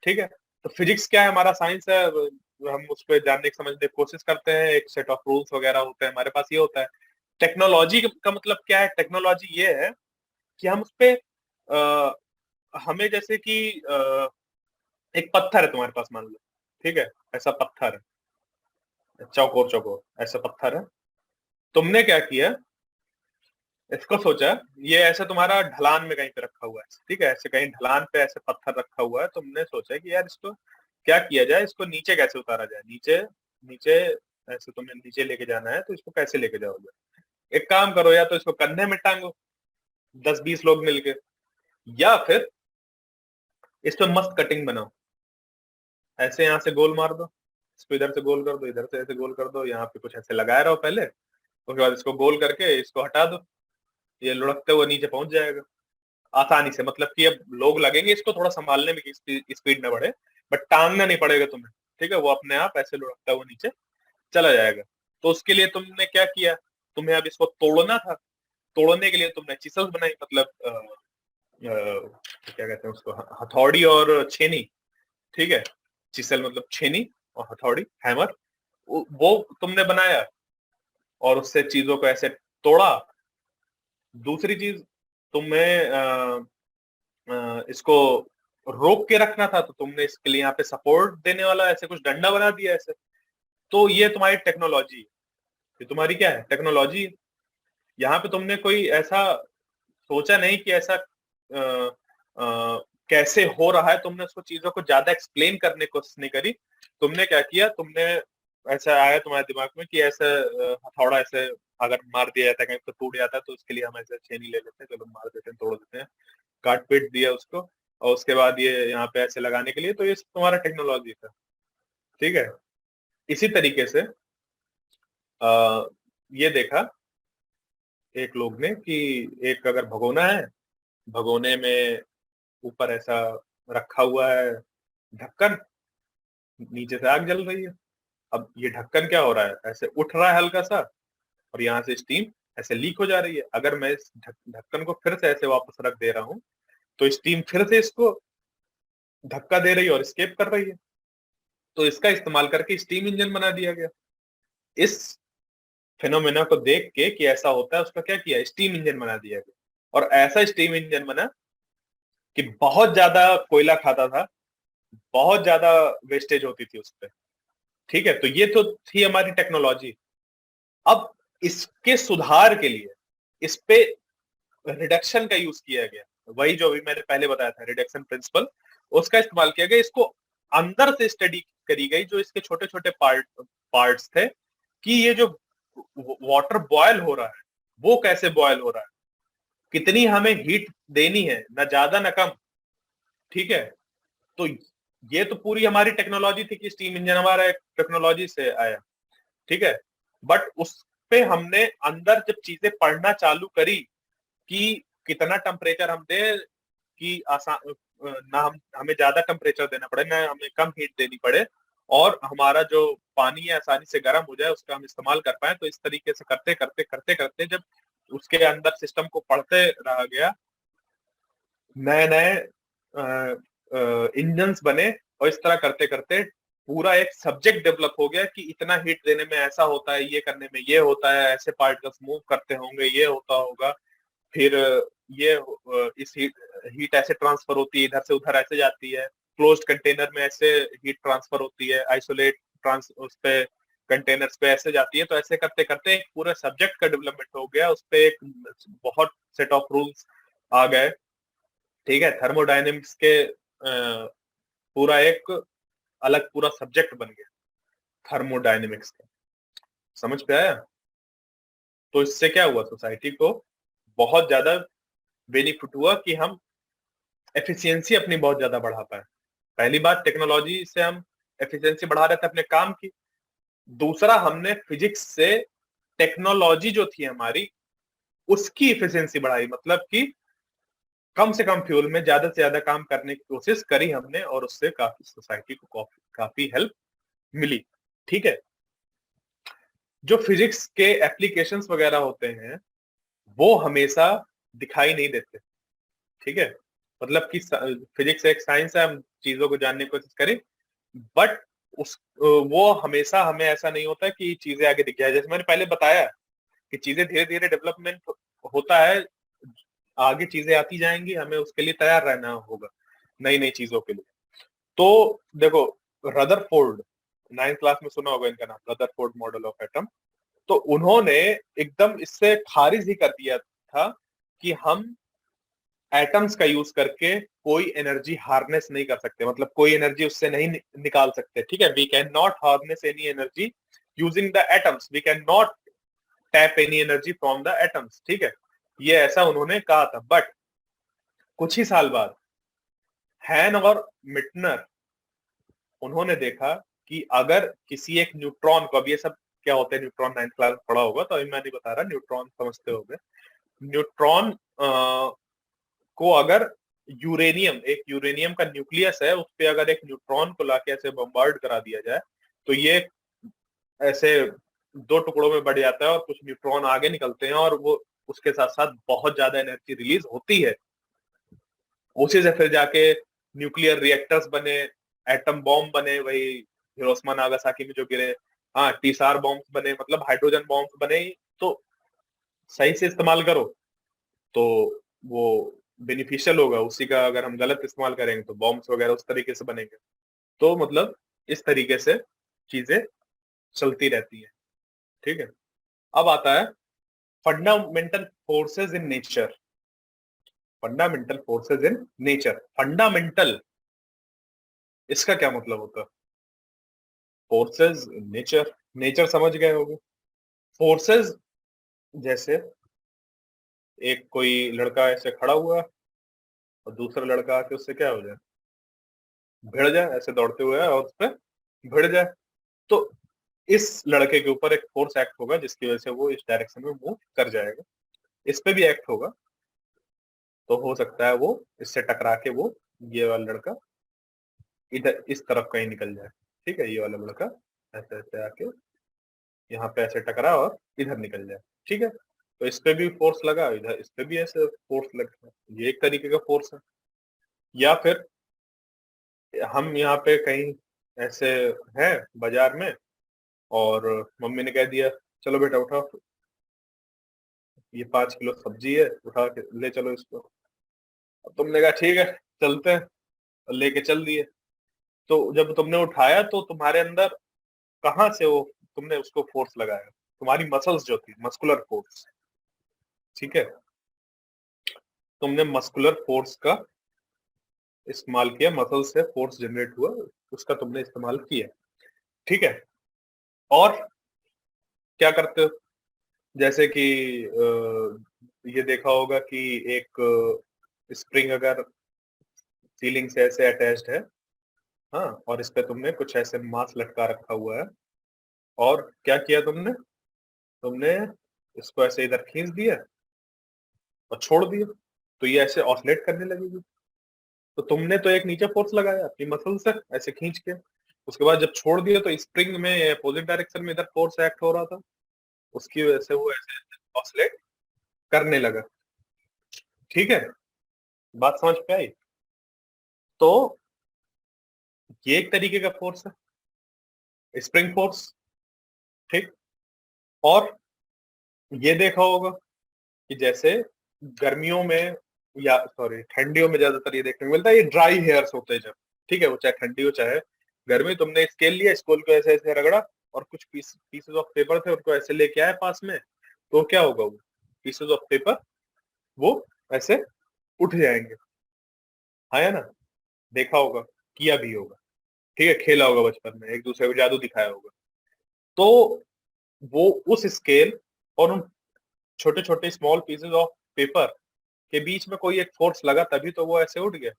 ठीक है, तो फिजिक्स क्या है, हमारा साइंस है, हम उस पर जानने की समझने की कोशिश करते हैं, एक सेट ऑफ रूल्स वगैरह होते हैं हमारे पास, ये होता है। टेक्नोलॉजी का मतलब क्या है, टेक्नोलॉजी ये है कि हम उस पे हमें जैसे कि एक पत्थर है तुम्हारे पास, मान लो, ठीक है, ऐसा पत्थर है, चौकोर चौकोर ऐसा पत्थर है। तुमने क्या किया, इसको सोचा, ये ऐसे तुम्हारा ढलान में कहीं पे रखा हुआ है, ठीक है, ऐसे कहीं ढलान पे ऐसे पत्थर रखा हुआ है। तुमने सोचा कि यार इसको क्या किया जाए, इसको नीचे कैसे उतारा जाए, नीचे नीचे ऐसे तुम्हें नीचे लेके जाना है, तो इसको कैसे लेके जाओगे। एक काम करो, या तो इसको कंधे में टांगो 10-20 लोग मिलके, या फिर इस पे मस्त कटिंग बनाओ, ऐसे यहाँ से गोल मार दो, इसको इधर से गोल कर दो, इधर से ऐसे गोल कर दो, यहाँ पे कुछ ऐसे लगाए रहो पहले, उसके बाद इसको गोल करके इसको हटा दो, ये लुढ़कते हुए नीचे पहुंच जाएगा आसानी से। मतलब कि अब लोग लगेंगे इसको थोड़ा संभालने में कि स्पीड में बढ़े, बट टांगना नहीं पड़ेगा तुम्हें। ठीक है, वो अपने आप ऐसे लुढ़कता हुआ नीचे चला जाएगा। तो उसके लिए तुमने क्या किया, तुम्हें अब इसको तोड़ना था। तोड़ने के लिए तुमने चिसल्स बनाई, मतलब क्या कहते हैं उसको, हथौड़ी और छेनी। ठीक है, चिसल मतलब छेनी, और हथौड़ी हैमर, वो तुमने बनाया, और उससे चीजों को ऐसे तोड़ा। दूसरी चीज, तुम्हें इसको रोक के रखना था, तो तुमने इसके लिए यहाँ पे सपोर्ट देने वाला ऐसे कुछ डंडा बना दिया ऐसे। तो ये तुम्हारी टेक्नोलॉजी, ये तुम्हारी क्या है, टेक्नोलॉजी। यहाँ पे तुमने कोई ऐसा सोचा नहीं कि ऐसा कैसे हो रहा है, तुमने उसको चीजों को ज्यादा एक्सप्लेन करने की कोशिश नहीं करी। तुमने क्या किया, तुमने ऐसा आया तुम्हारे दिमाग में कि ऐसे हथौड़ा ऐसे अगर मार दिया जाता है कहीं तो टूट जाता है, तो उसके लिए हम ऐसे छेनी ले लेते हैं, चलो मार देते हैं, तोड़ देते हैं, काट पीट दिया उसको, और उसके बाद ये यहाँ पे ऐसे लगाने के लिए, तो ये तुम्हारा टेक्नोलॉजी था। ठीक है। इसी तरीके से ये देखा एक लोग ने कि एक अगर भगोना है, भगोने में ऊपर ऐसा रखा हुआ है ढक्कन, नीचे से आग जल रही है। अब ये ढक्कन क्या हो रहा है, ऐसे उठ रहा है हल्का सा, और यहाँ से स्टीम ऐसे लीक हो जा रही है। अगर मैं इस ढक्कन को फिर से ऐसे वापस रख दे रहा हूँ, तो स्टीम फिर से इसको धक्का दे रही है और स्केप कर रही है। तो इसका इस्तेमाल करके स्टीम इंजन बना दिया गया। इस फिनोमेना को देख के कि ऐसा होता है, उसका क्या किया, स्टीम इंजन बना दिया गया। और ऐसा स्टीम इंजन बना कि बहुत ज्यादा कोयला खाता था, बहुत ज्यादा वेस्टेज होती थी उस पर। ठीक है, तो ये तो थी हमारी टेक्नोलॉजी। अब इसके सुधार के लिए इस पे रिडक्शन का यूज किया गया, वही जो अभी मैंने पहले बताया था रिडक्शन प्रिंसिपल, उसका इस्तेमाल किया गया। इसको अंदर से स्टडी करी गई, जो इसके छोटे छोटे पार्ट्स थे, कि ये जो वाटर बॉयल हो रहा है वो कैसे बॉयल हो रहा है, कितनी हमें हीट देनी है, ना ज्यादा ना कम। ठीक है, तो ये तो पूरी हमारी टेक्नोलॉजी थी कि स्टीम इंजन हमारा एक टेक्नोलॉजी से आया। ठीक है, बट उस पे हमने अंदर जब चीजें पढ़ना चालू करी कि कितना टेम्परेचर हम दे कि आसान ना हमें ज्यादा टेम्परेचर देना पड़े, ना हमें कम हीट देनी पड़े, और हमारा जो पानी है आसानी से गर्म हो जाए, उसका हम इस्तेमाल कर पाए। तो इस तरीके से करते करते करते करते जब उसके अंदर सिस्टम को पढ़ते रहा गया, नए नए इंजन्स बने, और इस तरह करते करते पूरा एक सब्जेक्ट डेवलप हो गया कि इतना हीट देने में ऐसा होता है, ये करने में ये होता है, ऐसे पार्टिकल्स मूव करते होंगे, ये होता होगा। फिर ये इस हीट ऐसे ट्रांसफर होती है, इधर से उधर ऐसे जाती है, क्लोज्ड कंटेनर में ऐसे हीट ट्रांसफर होती है, आइसोलेट ट्रांस उस पे कंटेनर्स पे ऐसे जाती है। तो ऐसे करते करते एक पूरे सब्जेक्ट का डेवलपमेंट हो गया, उस पे एक बहुत सेट ऑफ रूल्स आ गए। ठीक है, थर्मोडायनेमिक्स के पूरा एक अलग पूरा सब्जेक्ट बन गया थर्मोडायनेमिक्स का। समझ पे आया? तो इससे क्या हुआ, सोसाइटी को बहुत ज्यादा बेनिफिट हुआ कि हम एफिशिएंसी अपनी बहुत ज्यादा बढ़ा पाए। पहली बात, टेक्नोलॉजी से हम एफिशिएंसी बढ़ा रहे थे अपने काम की। दूसरा, हमने फिजिक्स से टेक्नोलॉजी जो थी हमारी उसकी एफिशिएंसी बढ़ाई, मतलब कि कम से कम फ्यूल में ज्यादा से ज्यादा काम करने की कोशिश करी हमने, और उससे काफी सोसाइटी को काफी हेल्प मिली। ठीक है, जो फिजिक्स के एप्लीकेशंस वगैरह होते हैं वो हमेशा दिखाई नहीं देते। ठीक है, मतलब कि फिजिक्स एक साइंस है, हम चीजों को जानने की कोशिश करें, बट उस वो हमेशा हमें ऐसा नहीं होता कि चीजें आगे दिख जाए। जैसे मैंने पहले बताया कि चीजें धीरे धीरे डेवलपमेंट होता है, आगे चीजें आती जाएंगी, हमें उसके लिए तैयार रहना होगा नई नई चीजों के लिए। तो देखो, रदरफोर्ड, 9th क्लास में सुना होगा इनका नाम, रदरफोर्ड मॉडल ऑफ एटम। तो उन्होंने एकदम इससे खारिज ही कर दिया था कि हम एटम्स का यूज करके कोई एनर्जी हार्नेस नहीं कर सकते, मतलब कोई एनर्जी उससे नहीं निकाल सकते। ठीक है, we can not harness any energy using the atoms, we can not tap any energy from the atoms. ठीक है, ये ऐसा उन्होंने कहा था। बट कुछ ही साल बाद हैन और मिटनर, उन्होंने देखा कि अगर किसी एक न्यूट्रॉन को, अब ये सब क्या होते हैं न्यूट्रॉन 9th क्लास में पढ़ा होगा, तो अभी मैं नहीं बता रहा, न्यूट्रॉन समझते होगे। न्यूट्रॉन को अगर यूरेनियम, एक यूरेनियम का न्यूक्लियस है, उस पे अगर एक न्यूट्रॉन को लाके ऐसे बम्बार्ड करा दिया जाए, तो ये ऐसे दो टुकड़ों में बढ़ जाता है, और कुछ न्यूट्रॉन आगे निकलते हैं, और वो उसके साथ साथ बहुत ज्यादा एनर्जी रिलीज होती है। उसी से फिर जाके न्यूक्लियर रिएक्टर्स बने, एटम बॉम्ब बने, वही हिरोशिमा नागासाकी में जो गिरे। हाँ, टीसार बॉम्ब बने, मतलब हाइड्रोजन बॉम्ब बने। तो सही से इस्तेमाल करो तो वो बेनिफिशियल होगा, उसी का अगर हम गलत इस्तेमाल करेंगे तो बॉम्ब्स वगैरह उस तरीके से बनेंगे। तो मतलब इस तरीके से चीजें चलती रहती है। ठीक है, अब आता है fundamental forces in nature. Fundamental forces in nature, fundamental, इसका क्या मतलब होता है? फोर्सेस नेचर, नेचर समझ गए होगे। फोर्सेस, जैसे एक कोई लड़का ऐसे खड़ा हुआ, और दूसरा लड़का आके उससे क्या हो जाए, भिड़ जाए, ऐसे दौड़ते हुए और उस पर भिड़ जाए, तो इस लड़के के ऊपर एक फोर्स एक्ट होगा जिसकी वजह से वो इस डायरेक्शन में मूव कर जाएगा। इस पे भी एक्ट होगा, तो हो सकता है वो इससे टकरा के वो ये वाला लड़का इधर इस तरफ कहीं निकल जाए। ठीक है, ये वाला लड़का ऐसे ऐसे आके यहाँ पे ऐसे टकरा और इधर निकल जाए। ठीक है, तो इस पे भी फोर्स लगा, इधर इस पे भी ऐसे फोर्स लगा, ये एक तरीके का फोर्स है। या फिर हम यहाँ पे कहीं ऐसे हैं बाजार में, और मम्मी ने कह दिया चलो बेटा उठाओ, ये 5 किलो सब्जी है, उठा के ले चलो इसको। अब तुमने कहा ठीक है चलते हैं, और लेके चल दिए। तो जब तुमने उठाया तो तुम्हारे अंदर कहाँ से वो तुमने उसको फोर्स लगाया, तुम्हारी मसल्स जो थी, मस्कुलर फोर्स। ठीक है, तुमने मस्कुलर फोर्स का इस्तेमाल किया, मसल से फोर्स जनरेट हुआ, उसका तुमने इस्तेमाल किया। ठीक है, और क्या करते हो, जैसे कि ये देखा होगा कि एक स्प्रिंग अगर सीलिंग से ऐसे अटैच्ड है, हाँ, और इस पे तुमने कुछ ऐसे मास लटका रखा हुआ है, और क्या किया तुमने तुमने इसको ऐसे इधर खींच दिया और छोड़ दिया, तो ये ऐसे ऑसिलेट करने लगेगी। तो तुमने तो एक नीचे फोर्स लगाया अपनी मसल से ऐसे खींच के, उसके बाद जब छोड़ दिया तो स्प्रिंग में अपोजिट डायरेक्शन में इधर फोर्स एक्ट हो रहा था, उसकी वजह से वो ऐसे ऑसिलेट करने लगा। ठीक है, बात समझ पे आई? तो ये एक तरीके का फोर्स है, स्प्रिंग फोर्स। ठीक, और ये देखा होगा कि जैसे गर्मियों में, या सॉरी ठंडियों में ज्यादातर ये देखने को मिलता है, ये ड्राई हेयर्स होते हैं जब, ठीक है, वो चाहे ठंडी हो चाहे गर्मी, तुमने स्केल लिया, स्केल को ऐसे ऐसे रगड़ा, और कुछ पीसेस ऑफ पेपर थे उनको ऐसे लेके आए पास में, तो क्या होगा, वो पीसेस ऑफ पेपर वो ऐसे उठ जाएंगे। हाँ या ना, देखा होगा, किया भी होगा। ठीक है, खेला होगा बचपन में, एक दूसरे को जादू दिखाया होगा। तो वो उस स्केल और उन छोटे छोटे स्मॉल पीसेस ऑफ पेपर के बीच में कोई एक फोर्स लगा, तभी तो वो ऐसे उठ गया।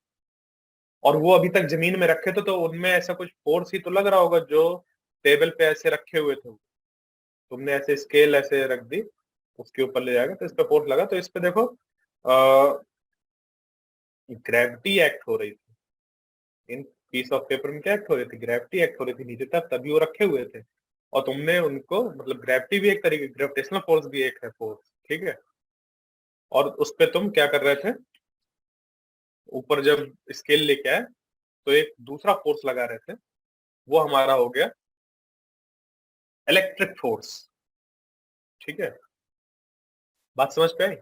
और वो अभी तक जमीन में रखे थे, तो उनमें ऐसा कुछ फोर्स ही तो लग रहा होगा जो टेबल पे ऐसे रखे हुए थे, तुमने ऐसे स्केल ऐसे रख दी, उसके ऊपर ले जाएगा तो इस पे फोर्स लगा, तो इस पे देखो ग्रेविटी एक्ट हो रही थी, इन पीस ऑफ पेपर में क्या एक्ट हो रही थी, ग्रेविटी एक्ट हो रही थी नीचे तक, तभी वो रखे हुए थे। और तुमने उनको, मतलब ग्रेविटी भी एक तरीके, ग्रेविटेशनल फोर्स भी एक है फोर्स। ठीक है, और उस पे तुम क्या कर रहे थे, ऊपर जब स्केल लेके आए तो एक दूसरा फोर्स लगा रहे थे, वो हमारा हो गया इलेक्ट्रिक फोर्स। ठीक है, बात समझ पे आई?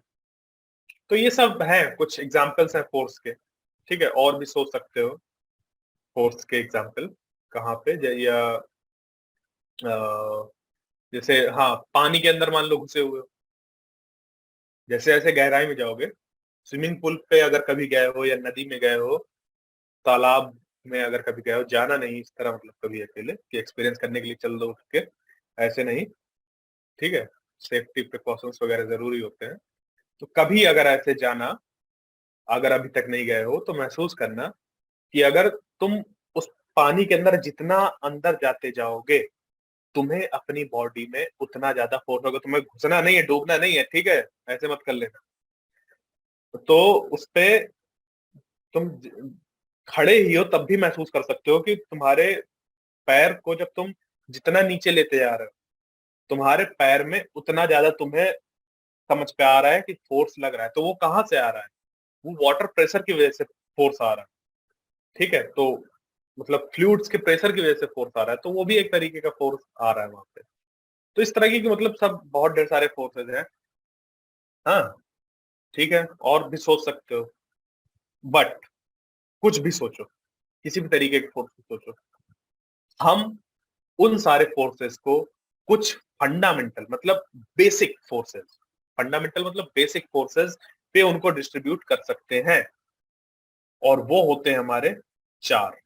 तो ये सब है, कुछ एग्जांपल्स हैं फोर्स के। ठीक है, और भी सोच सकते हो फोर्स के एग्जांपल कहाँ पे, या जैसे हाँ पानी के अंदर मान लो घुसे हुए हो, जैसे जैसे गहराई में जाओगे, स्विमिंग पूल पे अगर कभी गए हो, या नदी में गए हो, तालाब में अगर कभी गए हो, जाना नहीं इस तरह, मतलब कभी अकेले कि एक्सपीरियंस करने के लिए चल दो उठ के, ऐसे नहीं। ठीक है, सेफ्टी प्रिकॉशंस वगैरह जरूरी होते हैं। तो कभी अगर ऐसे जाना, अगर अभी तक नहीं गए हो, तो महसूस करना कि अगर तुम उस पानी के अंदर जितना अंदर जाते जाओगे, तुम्हें अपनी बॉडी में उतना ज्यादा फोर्स होगा, तुम्हें घुसना नहीं है, डूबना नहीं है। ठीक है, ऐसे मत कर लेना। तो उस पे तुम खड़े ही हो तब भी महसूस कर सकते हो कि तुम्हारे पैर को जब तुम जितना नीचे लेते जा रहे हो, तुम्हारे पैर में उतना ज्यादा तुम्हें समझ पे आ रहा है कि फोर्स लग रहा है। तो वो कहाँ से आ रहा है, वो वाटर प्रेशर की वजह से फोर्स आ रहा है। ठीक है, तो मतलब फ्लूइड्स के प्रेशर की वजह से फोर्स आ रहा है, तो वो भी एक तरीके का फोर्स आ रहा है वहां पे। तो इस तरह की मतलब सब बहुत ढेर सारे फोर्सेज हैं। हाँ, ठीक है, और भी सोच सकते हो, बट कुछ भी सोचो, किसी भी तरीके के फोर्स सोचो, हम उन सारे फोर्सेस को कुछ फंडामेंटल मतलब बेसिक फोर्सेस, फंडामेंटल मतलब बेसिक फोर्सेस पे उनको डिस्ट्रीब्यूट कर सकते हैं। और वो होते हैं हमारे चार: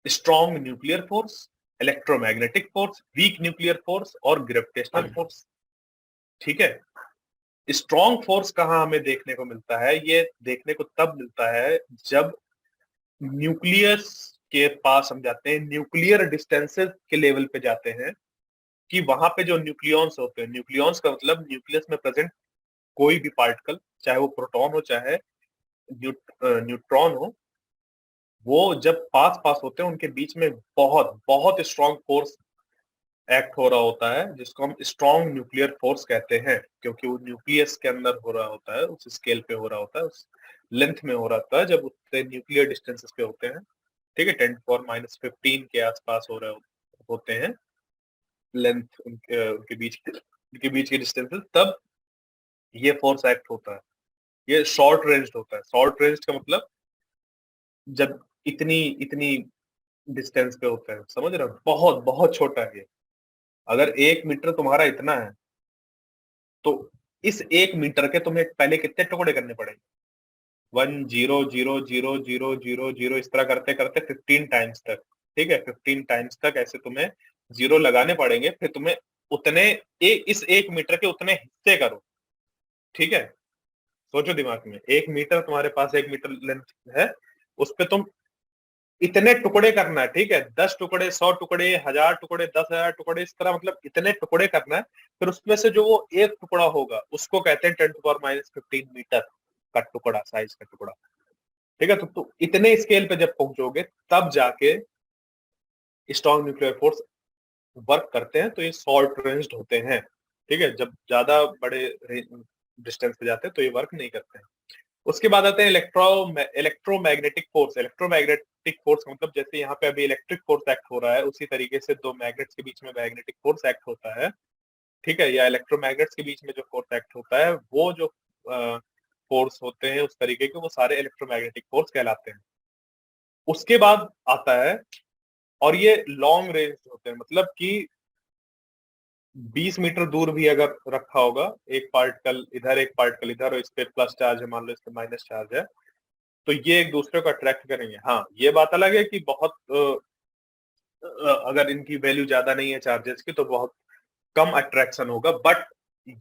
strong nuclear force, electromagnetic force, weak nuclear force, और ग्रेविटेशनल फोर्स। ठीक है, स्ट्रॉन्ग फोर्स कहाँ हमें देखने को मिलता है? ये देखने को तब मिलता है जब न्यूक्लियस के पास हम जाते हैं, न्यूक्लियर डिस्टेंसेस के लेवल पे जाते हैं, कि वहां पे जो न्यूक्लियॉन्स होते हैं, न्यूक्लियॉन्स का मतलब न्यूक्लियस में प्रेजेंट कोई भी पार्टिकल, चाहे वो प्रोटॉन हो चाहे न्यूट्रॉन हो, वो जब पास पास होते हैं उनके बीच में बहुत बहुत स्ट्रॉन्ग फोर्स एक्ट हो रहा होता है, जिसको हम स्ट्रॉन्ग न्यूक्लियर फोर्स कहते हैं, क्योंकि वो न्यूक्लियस के अंदर हो रहा होता है, उस स्केल पे हो रहा होता है, उस लेंथ में हो रहा होता है, जब उससे न्यूक्लियर डिस्टेंसेस पे होते हैं। ठीक है, 10⁻15 के आसपास हो रहे होते हैं लेंथ उनके बीच के डिस्टेंसेस, तब ये फोर्स एक्ट होता है। ये शॉर्ट रेंज होता है। शॉर्ट रेंज का मतलब जब इतनी इतनी डिस्टेंस पे होता है, समझ रहे हो? बहुत बहुत छोटा है ये। अगर 1 मीटर तुम्हारा इतना है, तो इस 1 मीटर के तुम्हें पहले कितने टुकड़े करने पड़ेंगे? 1 0 0 0 0 0 0 इस तरह करते करते 15 टाइम्स तक। ठीक है, 15 टाइम्स तक ऐसे तुम्हें जीरो लगाने पड़ेंगे, फिर तुम्हें उतने इस 1 मीटर के उतने हिस्से करो। ठीक है, सोचो दिमाग में, 1 मीटर तुम्हारे पास, 1 मीटर लेंथ है, उस पे तुम इतने टुकड़े करना है। ठीक है, 10 टुकड़े, 100 टुकड़े, 1000 टुकड़े, 10,000 टुकड़े, इस तरह मतलब इतने टुकड़े करना है। फिर उसमें से जो वो एक टुकड़ा होगा उसको कहते हैं 10⁻15 मीटर का टुकड़ा, साइज का टुकड़ा। ठीक है, तो इतने स्केल पे जब पहुंचोगे तब जाके स्ट्रॉन्ग न्यूक्लियर फोर्स वर्क करते हैं, तो ये शॉर्ट रेंज्ड होते हैं। ठीक है, जब ज्यादा बड़े डिस्टेंस पे जाते हैं तो ये वर्क नहीं करते हैं। उसके बाद आते हैं इलेक्ट्रोमैग्नेटिक फोर्स। इलेक्ट्रोमैग्नेटिक फोर्स का मतलब जैसे यहाँ पे अभी इलेक्ट्रिक फोर्स एक्ट हो रहा है, उसी तरीके से दो मैग्नेट्स के बीच में मैग्नेटिक फोर्स एक्ट होता है। ठीक है, या इलेक्ट्रोमैग्नेट्स के बीच में जो फोर्स एक्ट होता है, वो जो फोर्स होते हैं उस तरीके के, वो सारे इलेक्ट्रोमैग्नेटिक फोर्स कहलाते हैं। उसके बाद आता है, और ये लॉन्ग रेंज होते हैं, मतलब कि 20 मीटर दूर भी अगर रखा होगा एक पार्टिकल इधर, एक पार्टिकल इधर, और इस पे प्लस चार्ज है, मान लो इस पे माइनस चार्ज है, तो ये एक दूसरे को अट्रैक्ट करेंगे। हाँ, ये बात अलग है कि बहुत अगर इनकी वैल्यू ज्यादा नहीं है चार्जेस की, तो बहुत कम अट्रैक्शन होगा, बट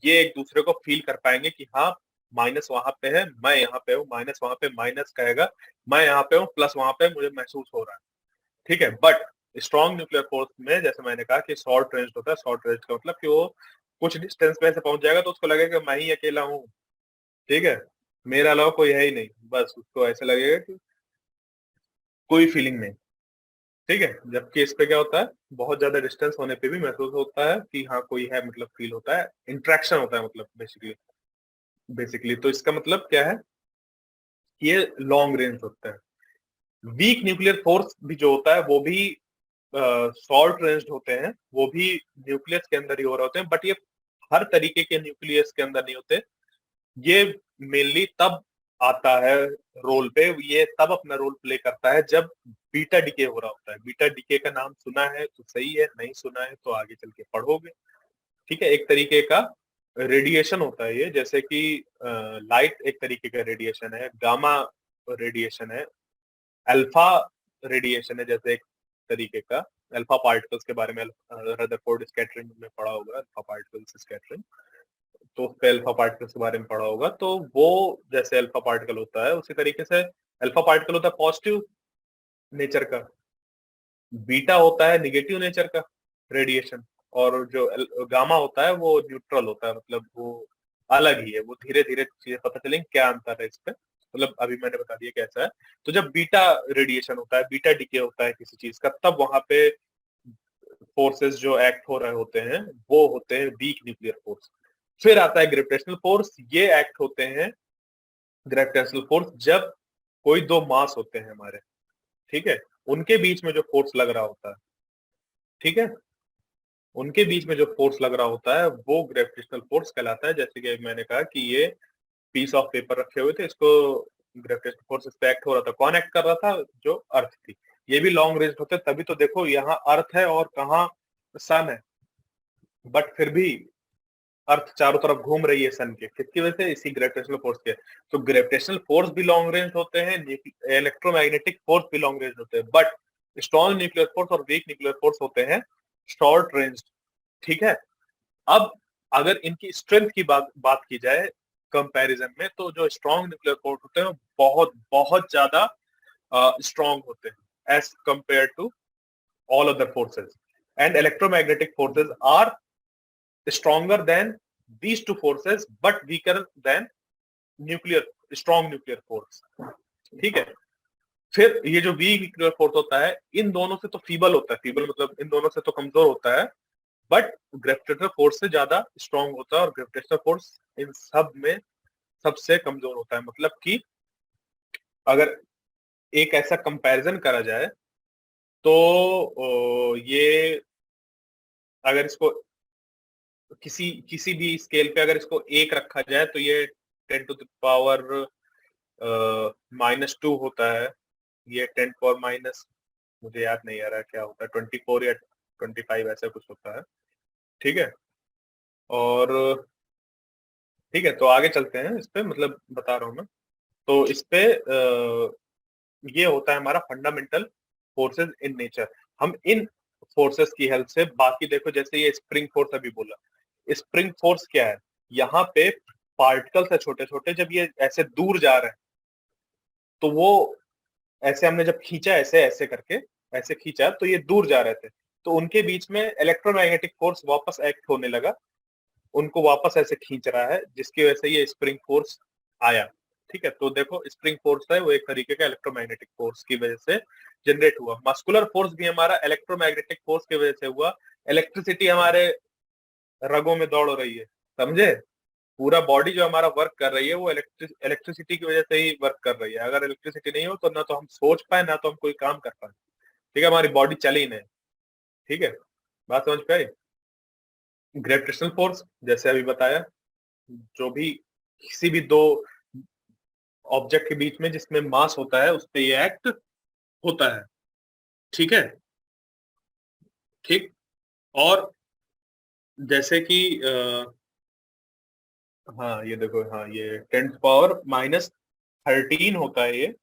ये एक दूसरे को फील कर पाएंगे कि हाँ, माइनस वहां पे है, मैं यहाँ पे हूँ, माइनस वहां पे माइनस कहेगा, मैं यहाँ पे हूँ, प्लस वहां पे मुझे महसूस हो रहा है। ठीक है, बट स्ट्रॉन्ग न्यूक्लियर फोर्स में जैसे मैंने कहा कि शॉर्ट रेंज होता है। शॉर्ट रेंज का मतलब कि वो कुछ डिस्टेंस पे से पहुंच जाएगा तो उसको लगेगा कि मैं ही अकेला हूँ। ठीक है, मेरा अलावा कोई है ही नहीं, बस उसको ऐसा लगेगा कि कोई फीलिंग नहीं। ठीक है, जबकि इस पे क्या होता है, बहुत ज्यादा डिस्टेंस होने पे भी महसूस होता है कि हाँ कोई है, मतलब फील होता है, इंट्रैक्शन होता है, मतलब बेसिकली तो इसका मतलब क्या है, ये लॉन्ग रेंज होता है। वीक न्यूक्लियर फोर्स भी जो होता है वो भी शॉर्ट रेंज होते हैं, वो भी न्यूक्लियस के अंदर ही हो रहे होते हैं, बट ये हर तरीके के न्यूक्लियस के अंदर नहीं होते। ये मेनली तब आता है रोल पे, ये तब अपना रोल प्ले करता है जब बीटा डिके हो रहा होता है। बीटा डिके का नाम सुना है तो सही है, नहीं सुना है तो आगे चल के पढ़ोगे। ठीक है, एक तरीके का रेडिएशन होता है ये, जैसे कि लाइट एक तरीके का रेडिएशन है, गामा रेडिएशन है, अल्फा रेडिएशन है, जैसे एक तरीके का अल्फा पार्टिकल्स के बारे में रदरफोर्ड स्कैटरिंग में पढ़ा होगा, अल्फा पार्टिकल्स स्कैटरिंग, तो उस पे अल्फा पार्टिकल्स के बारे में पढ़ा होगा। तो वो जैसे अल्फा पार्टिकल होता है, उसी तरीके से अल्फा पार्टिकल होता है पॉजिटिव नेचर का, बीटा होता है निगेटिव नेचर का रेडिएशन, और जो गामा होता है वो न्यूट्रल होता है, मतलब वो अलग ही है। वो धीरे धीरे चीजें पता चलेंगी क्या अंतर है इस पे, मतलब अभी मैंने बता दिया कैसा है। तो जब बीटा रेडिएशन होता है, बीटा डिके होता है किसी चीज का, तब वहां पे फोर्सेस जो एक्ट हो रहे होते हैं वो होते हैं वीक न्यूक्लियर फोर्स। फिर आता है ग्रेविटेशनल फोर्स। ये एक्ट होते हैं ग्रेविटेशनल फोर्स जब कोई दो मास होते हैं हमारे, ठीक है, उनके बीच में जो फोर्स लग रहा होता है, ठीक है, उनके बीच में जो फोर्स लग रहा होता है वो ग्रेविटेशनल फोर्स कहलाता है। जैसे कि मैंने कहा कि ये पीस ऑफ पेपर रखे हुए थे, इसको ग्रेविटेशनल फोर्स इस पे एक्ट हो रहा था। कौन एक्ट कर रहा था? जो अर्थ थी। ये भी लॉन्ग रेंज होते, तभी तो देखो यहाँ अर्थ है और कहाँ सन है, बट फिर भी अर्थ चारों तरफ घूम रही है सन के, किसकी वजह से? इसी ग्रेविटेशनल फोर्स के। तो ग्रेविटेशनल फोर्स भी लॉन्ग रेंज होते हैं, इलेक्ट्रोमैग्नेटिक फोर्स भी लॉन्ग रेंज होते हैं, बट स्ट्रॉन्ग न्यूक्लियर फोर्स और वीक न्यूक्लियर फोर्स होते हैं शॉर्ट रेंज। ठीक है, अब अगर इनकी स्ट्रेंथ की बात की जाए कंपैरिजन में, तो जो स्ट्रॉन्ग न्यूक्लियर फोर्स होते हैं बहुत बहुत ज्यादा स्ट्रॉन्ग होते हैं as compare to all other forces, and electromagnetic forces are stronger than these two forces but weaker than nuclear strong nuclear force. ठीक है, फिर ये जो वीक न्यूक्लियर फोर्स होता है इन दोनों से तो फीबल होता है, फीबल मतलब इन दोनों से तो कमजोर होता है, बट ग्रेविटेशनल फोर्स से ज्यादा स्ट्रांग होता है, और ग्रेविटेशनल फोर्स इन सब में सबसे कमजोर होता है। मतलब कि अगर एक ऐसा कंपैरिजन करा जाए तो ये अगर इसको किसी किसी भी स्केल पे अगर इसको एक रखा जाए तो ये 10 टू द पावर -2 होता है, ये 10 पावर माइनस, मुझे याद नहीं आ रहा क्या होता है, 24 या 25 ऐसा कुछ होता है। ठीक है, और ठीक है, तो आगे चलते हैं इस पे, मतलब बता रहा हूँ मैं। तो इस पे ये होता है हमारा फंडामेंटल फोर्सेस इन नेचर। हम इन फोर्सेस की हेल्प से बाकी देखो, जैसे ये स्प्रिंग फोर्स अभी बोला, स्प्रिंग फोर्स क्या है, यहाँ पे पार्टिकल्स है छोटे छोटे, जब ये ऐसे दूर जा रहे हैं तो वो ऐसे हमने जब खींचा ऐसे ऐसे करके ऐसे खींचा तो ये दूर जा रहे थे, तो उनके बीच में इलेक्ट्रोमैग्नेटिक फोर्स वापस एक्ट होने लगा, उनको वापस ऐसे खींच रहा है, जिसकी वजह से ये स्प्रिंग फोर्स आया। ठीक है, तो देखो स्प्रिंग फोर्स है वो एक तरीके का इलेक्ट्रोमैग्नेटिक फोर्स की वजह से जनरेट हुआ। मस्कुलर फोर्स भी हमारा इलेक्ट्रोमैग्नेटिक फोर्स की वजह से हुआ। इलेक्ट्रिसिटी हमारे रगों में दौड़ रही है, समझे, पूरा बॉडी जो हमारा वर्क कर रही है वो इलेक्ट्रिसिटी की वजह से ही वर्क कर रही है। अगर इलेक्ट्रिसिटी नहीं हो तो ना तो हम सोच पाए ना तो हम कोई काम कर पाए। ठीक है, हमारी बॉडी चल ही नहीं। ठीक है, बात समझ पाई। ग्रेविटेशनल फोर्स जैसे अभी बताया, जो भी किसी भी दो ऑब्जेक्ट के बीच में जिसमें मास होता है उस पे ये एक्ट होता है। ठीक है, ठीक, और जैसे कि हाँ ये देखो, हाँ ये 10 पावर -13 होता है ये,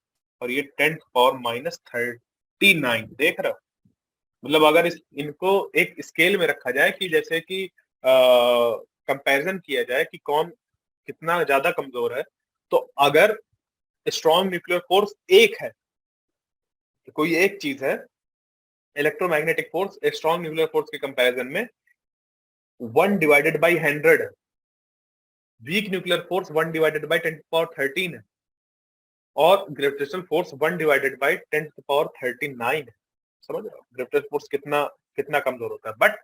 और ये 10 पावर -39, देख रहे हो। मतलब अगर इनको एक स्केल में रखा जाए कि जैसे कि कंपैरिजन किया जाए कि कौन कितना ज्यादा कमजोर है, तो अगर स्ट्रॉन्ग न्यूक्लियर फोर्स एक है, तो कोई एक चीज है, electromagnetic force strong nuclear force के कंपैरिजन में 1/100 है, वीक न्यूक्लियर फोर्स 1/10 पावर 13 है, और ग्रेविटेशनल फोर्स 1/10 पावर 39 है। समझ रहे हो ग्रेविटेशनल फोर्स कितना कितना कमजोर होता है। बट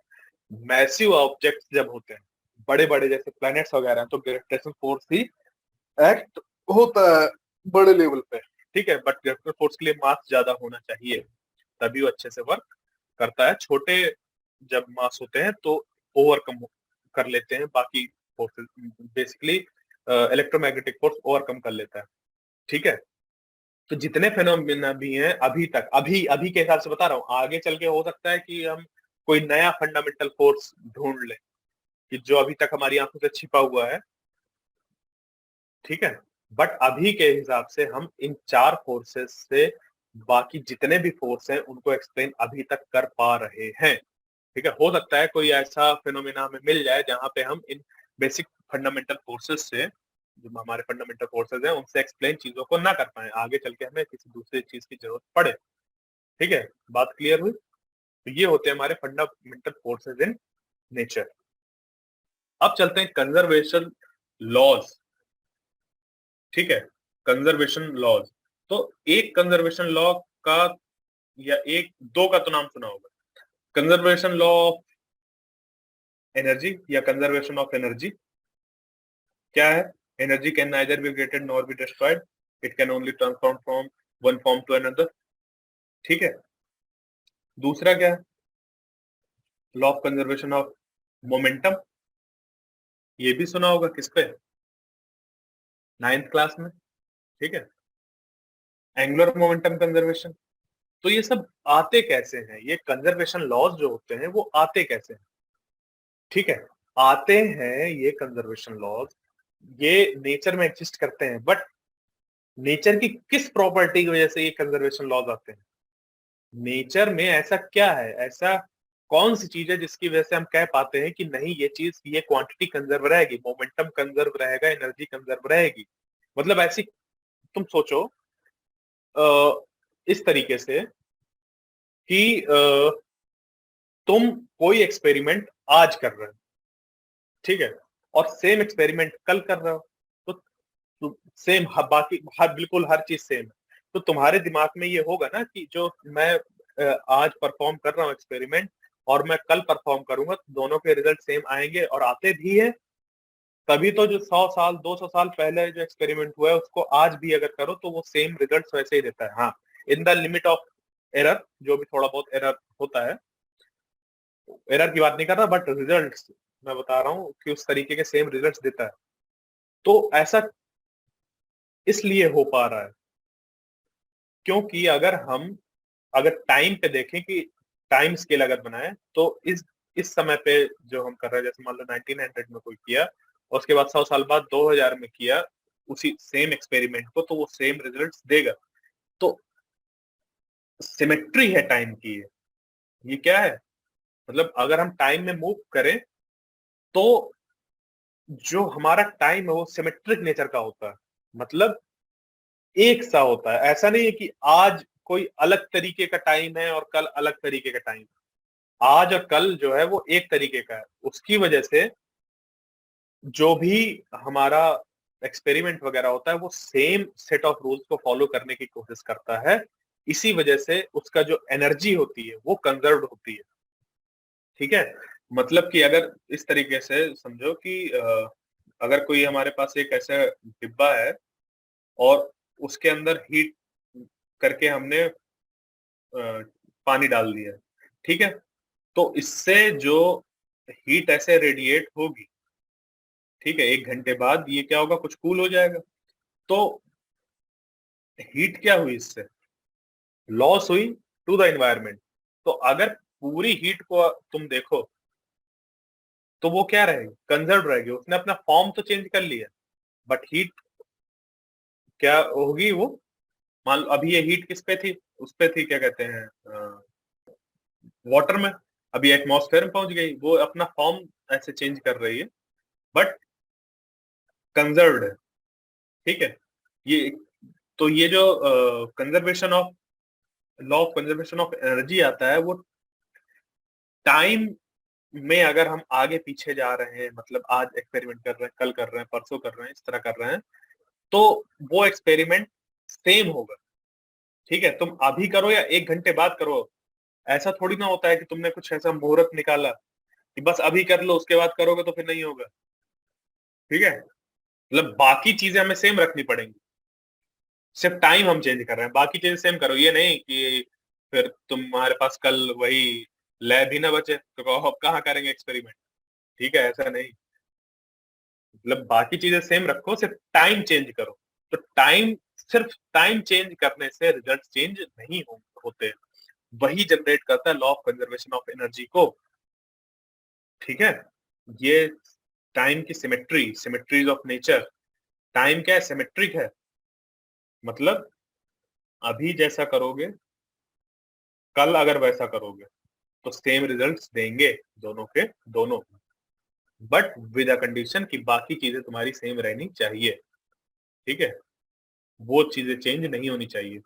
मैसिव ऑब्जेक्ट जब होते हैं, बड़े बड़े जैसे प्लैनेट्स वगैरह, तो ग्रेविटेशनल फोर्स ही एक्ट होता है बड़े लेवल पे। ठीक है, बट ग्रेविटेशनल फोर्स के लिए मास ज्यादा होना चाहिए, तभी वो अच्छे से वर्क करता है। छोटे जब मास होते हैं तो ओवरकम कर लेते हैं बाकी forces, basically electromagnetic force overcome कर लेता है। ठीक है, तो जितने फेनोमेना भी हैं अभी तक, अभी अभी के हिसाब से बता रहा हूँ, आगे चल के हो सकता है कि हम कोई नया फंडामेंटल फोर्स ढूंढ लें कि जो अभी तक हमारी आंखों से छिपा हुआ है। ठीक है, बट अभी के हिसाब से हम इन चार फोर्सेस से बाकी जितने भी फोर्स हैं उनको एक्सप्लेन अभी तक कर पा रहे हैं। ठीक है, हो सकता है कोई ऐसा फिनोमेना हमें मिल जाए जहां पे हम इन बेसिक फंडामेंटल फोर्सेस से, जो हमारे फंडामेंटल फोर्सेस हैं, उनसे एक्सप्लेन चीजों को ना कर पाए, आगे चल के हमें किसी दूसरी चीज की जरूरत पड़े। ठीक है, बात क्लियर हुई। तो ये होते हैं हमारे फंडामेंटल फोर्सेस इन नेचर। अब चलते हैं कंजर्वेशन लॉज। ठीक है, कंजर्वेशन लॉज, तो एक कंजर्वेशन लॉ का या एक दो का तो नाम सुना होगा, कंजर्वेशन लॉ ऑफ एनर्जी या कंजर्वेशन ऑफ एनर्जी। क्या है, energy can neither be created nor be destroyed, it can only transform from one form to another. ठीक है, दूसरा क्या है, law of conservation of momentum, ये भी सुना होगा किस पे, 9th क्लास में। ठीक है, एंगुलर मोमेंटम कंजर्वेशन। तो ये सब आते कैसे हैं, ये कंजर्वेशन लॉज जो होते हैं वो आते कैसे हैं। ठीक है, आते हैं ये कंजर्वेशन लॉज, ये नेचर में एग्जिस्ट करते हैं, बट नेचर की किस प्रॉपर्टी की वजह से ये कंजर्वेशन लॉज आते हैं, नेचर में ऐसा क्या है, ऐसा कौन सी चीज है जिसकी वजह से हम कह पाते हैं कि नहीं ये चीज, ये क्वांटिटी कंजर्व रहेगी, मोमेंटम कंजर्व रहेगा, एनर्जी कंजर्व रहेगी। मतलब ऐसी, तुम सोचो इस तरीके से कि तुम कोई एक्सपेरिमेंट आज कर रहे हो, ठीक है, और सेम एक्सपेरिमेंट कल कर रहे हो, तो सेम, बाकी हर, बिल्कुल हर चीज सेम है। तो तुम्हारे दिमाग में ये होगा ना कि जो मैं आज परफॉर्म कर रहा हूँ एक्सपेरिमेंट और मैं कल परफॉर्म करूंगा, तो दोनों के रिजल्ट सेम आएंगे, और आते भी है। तभी तो जो 100 साल 200 साल पहले जो एक्सपेरिमेंट हुआ है उसको आज भी अगर करो तो वो सेम रिजल्ट वैसे ही देता है। हाँ, in the limit of error, जो भी थोड़ा बहुत एरर होता है, एरर की बात नहीं कर रहा, बट रिजल्ट्स मैं बता रहा हूँ कि उस तरीके के सेम रिजल्ट्स देता है। तो ऐसा इसलिए हो पा रहा है क्योंकि अगर टाइम पे देखें कि टाइम स्केल अगर बनाए, तो इस समय पे जो हम कर रहे हैं, जैसे मान लो 1900 में कोई किया और उसके बाद 100 साल बाद 2000 में किया उसी सेम एक्सपेरिमेंट को, तो वो सेम रिजल्ट्स देगा। तो सिमेट्री है टाइम की। ये क्या है, मतलब अगर हम टाइम में मूव करें तो जो हमारा टाइम है वो सिमेट्रिक नेचर का होता है, मतलब एक सा होता है। ऐसा नहीं है कि आज कोई अलग तरीके का टाइम है और कल अलग तरीके का टाइम। आज और कल जो है वो एक तरीके का है। उसकी वजह से जो भी हमारा एक्सपेरिमेंट वगैरह होता है वो सेम सेट ऑफ रूल्स को फॉलो करने की कोशिश करता है। इसी वजह से उसका जो एनर्जी होती है वो कंजर्व्ड होती है। ठीक है, मतलब कि अगर इस तरीके से समझो कि अगर कोई हमारे पास एक ऐसा डिब्बा है और उसके अंदर हीट करके हमने पानी डाल दिया है, ठीक है, तो इससे जो हीट ऐसे रेडिएट होगी, ठीक है, 1 घंटे बाद ये क्या होगा, कुछ कूल हो जाएगा। तो हीट क्या हुई, इससे लॉस हुई टू द एनवायरमेंट। तो अगर पूरी हीट को तुम देखो तो वो क्या रहेगी, कंजर्व रहेगी। उसने अपना फॉर्म तो चेंज कर लिया, बट हीट क्या होगी वो, मान लो अभी ये हीट किस पे थी, उस पे थी, क्या कहते हैं, वाटर में। अभी एटमॉस्फेयर में पहुंच गई, वो अपना फॉर्म ऐसे चेंज कर रही है, बट कंजर्व्ड है। ठीक है, ये, तो ये जो conservation of, law of conservation of energy आता है, वो टाइम में अगर हम आगे पीछे जा रहे हैं, मतलब आज एक्सपेरिमेंट कर रहे हैं, कल कर रहे हैं, परसों कर रहे हैं, इस तरह कर रहे हैं, तो वो एक्सपेरिमेंट सेम होगा। ठीक है, तुम अभी करो या 1 घंटे बाद करो, ऐसा थोड़ी ना होता है कि तुमने कुछ ऐसा मुहूर्त निकाला कि बस अभी कर लो, उसके बाद करोगे तो फिर नहीं होगा। ठीक है, मतलब बाकी चीजें हमें सेम रखनी पड़ेंगी, सिर्फ टाइम हम चेंज कर रहे हैं, बाकी चीजें सेम करो। ये नहीं कि फिर तुम्हारे पास कल वही लैब ही ना बचे तो अब कहाँ करेंगे एक्सपेरिमेंट। ठीक है, ऐसा नहीं, मतलब बाकी चीजें सेम रखो, सिर्फ टाइम चेंज करो। तो सिर्फ टाइम चेंज करने से रिजल्ट चेंज नहीं होते। वही जनरेट करता है law of conservation of energy को। ठीक है, ये टाइम की सिमेट्रीज ऑफ नेचर। टाइम क्या है, सिमेट्रिक है, मतलब अभी जैसा करोगे कल अगर वैसा करोगे तो सेम रिजल्ट्स देंगे, दोनों के दोनों, बट विद अ कंडीशन कि बाकी चीजें तुम्हारी सेम रहनी चाहिए। ठीक है, वो चीजें चेंज नहीं होनी चाहिए।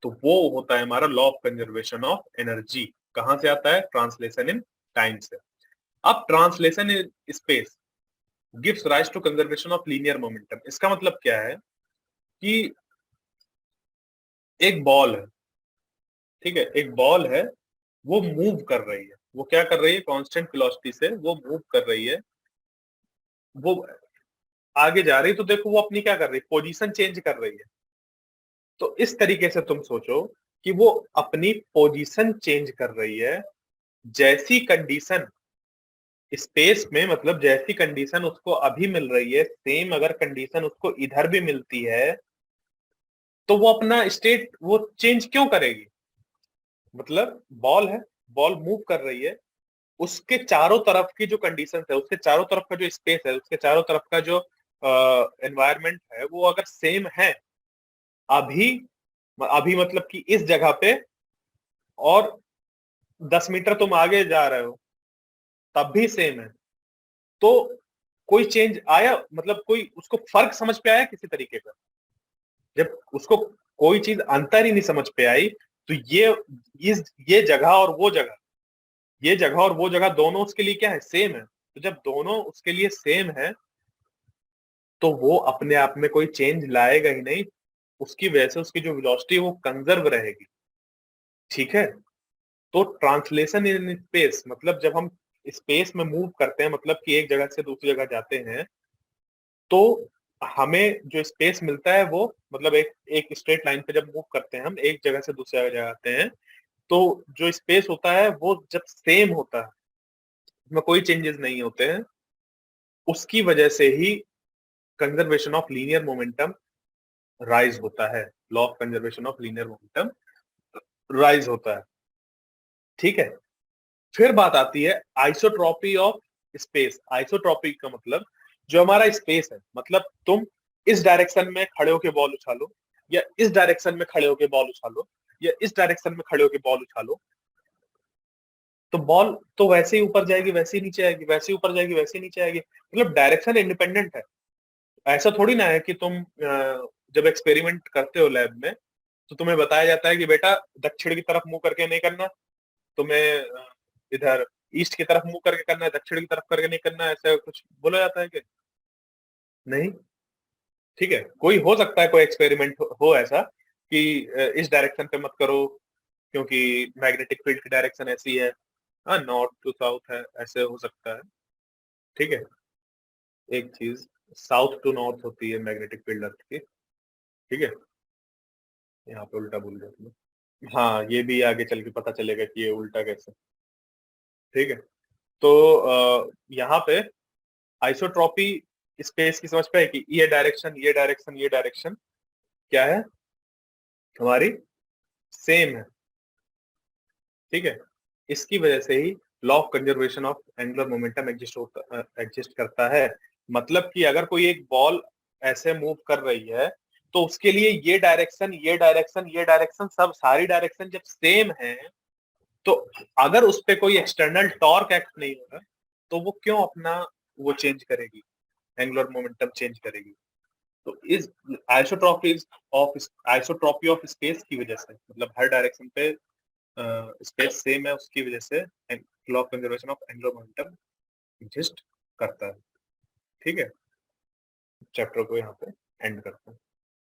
तो वो होता है हमारा law of conservation of energy. कहां से आता है, ट्रांसलेशन इन टाइम से। अब translation in space gives rise to conservation of linear momentum. इसका मतलब क्या है कि एक बॉल है, ठीक है, एक बॉल है, वो मूव कर रही है। वो क्या कर रही है, कांस्टेंट वेलोसिटी से वो मूव कर रही है, वो आगे जा रही है। तो देखो वो अपनी क्या कर रही है, पोजीशन चेंज कर रही है। तो इस तरीके से तुम सोचो कि वो अपनी पोजीशन चेंज कर रही है। जैसी कंडीशन स्पेस में, मतलब जैसी कंडीशन उसको अभी मिल रही है, सेम अगर कंडीशन उसको इधर भी मिलती है, तो वो अपना स्टेट वो चेंज क्यों करेगी। मतलब बॉल है, बॉल मूव कर रही है, उसके चारों तरफ की जो कंडीशन है, उसके चारों तरफ का जो स्पेस है, उसके चारों तरफ का जो एनवायरनमेंट है, वो अगर सेम है अभी, अभी मतलब कि इस जगह पे और 10 मीटर तुम आगे जा रहे हो तब भी सेम है। तो कोई चेंज आया, मतलब कोई उसको फर्क समझ पे आया किसी तरीके का? जब उसको कोई चीज अंतर ही नहीं समझ पे आई, तो ये जगह और वो जगह, ये जगह और वो जगह दोनों उसके लिए क्या है, सेम है। तो जब दोनों उसके लिए सेम है, तो वो अपने आप में कोई चेंज लाएगा ही नहीं। उसकी वजह से उसकी जो वेलोसिटी है वो कंजर्व रहेगी। ठीक है? तो ट्रांसलेशन इन स्पेस, मतलब जब हम स्पेस में मूव करते हैं, मतलब कि एक जगह से दूसरी जगह जाते हैं, तो हमें जो स्पेस मिलता है वो, मतलब एक एक स्ट्रेट लाइन पे जब मूव करते हैं हम एक जगह से दूसरी जगह जाते हैं, तो जो स्पेस होता है वो जब सेम होता है, उसमें कोई चेंजेस नहीं होते हैं, उसकी वजह से ही conservation of linear momentum rise होता है। Law of conservation of linear momentum rise होता है। ठीक है? फिर बात आती है आइसोट्रॉपी ऑफ स्पेस। आइसोट्रॉपी का मतलब जो हमारा स्पेस है, मतलब तुम इस डायरेक्शन में खड़े होके बॉल उछालो, या इस डायरेक्शन में खड़े होके बॉल उछालो, या इस डायरेक्शन में खड़े होके बॉल उछालो, तो बॉल तो वैसे ही ऊपर जाएगी, वैसे ही नीचे आएगी, वैसे ही ऊपर जाएगी, वैसे ही नीचे आएगी। मतलब डायरेक्शन इंडिपेंडेंट है। ऐसा थोड़ी ना है कि तुम जब एक्सपेरिमेंट करते हो लैब में, तो तुम्हें बताया जाता है कि बेटा दक्षिण की तरफ मुंह करके नहीं करना, तुम्हें इधर ईस्ट की तरफ मुंह करके करना है, दक्षिण की तरफ करके नहीं करना है, ऐसा कुछ बोला जाता है कि नहीं? ठीक है, कोई हो सकता है कोई एक्सपेरिमेंट हो ऐसा कि इस डायरेक्शन पे मत करो क्योंकि मैग्नेटिक फील्ड की डायरेक्शन ऐसी है। हाँ, नॉर्थ टू साउथ है, ऐसे हो सकता है। ठीक है? एक चीज साउथ टू नॉर्थ होती है मैग्नेटिक फील्ड अर्थ की। ठीक है? यहाँ पे उल्टा बोल दिया तुमने। हाँ, ये भी आगे चल के पता चलेगा कि ये उल्टा कैसे। ठीक है? तो यहाँ पे आइसोट्रॉपी स्पेस की समझ पे है कि ये डायरेक्शन, ये डायरेक्शन, ये डायरेक्शन क्या है, हमारी सेम है। ठीक है? इसकी वजह से ही law of conservation of angular momentum exist करता है। मतलब कि अगर कोई एक बॉल ऐसे मूव कर रही है, तो उसके लिए ये डायरेक्शन, ये डायरेक्शन, ये डायरेक्शन, सब सारी डायरेक्शन जब सेम है, तो अगर उस पे कोई एक्सटर्नल टॉर्क एक्ट नहीं होगा, तो वो क्यों अपना वो चेंज करेगी, एंगुलर मोमेंटम चेंज करेगी? तो इस isotropy of isotropy of space की वजह से, मतलब हर डायरेक्शन पे स्पेस सेम है, उसकी वजह से law of conservation of angular momentum exist करता है। ठीक है? चैप्टर को यहाँ पे एंड करते हैं।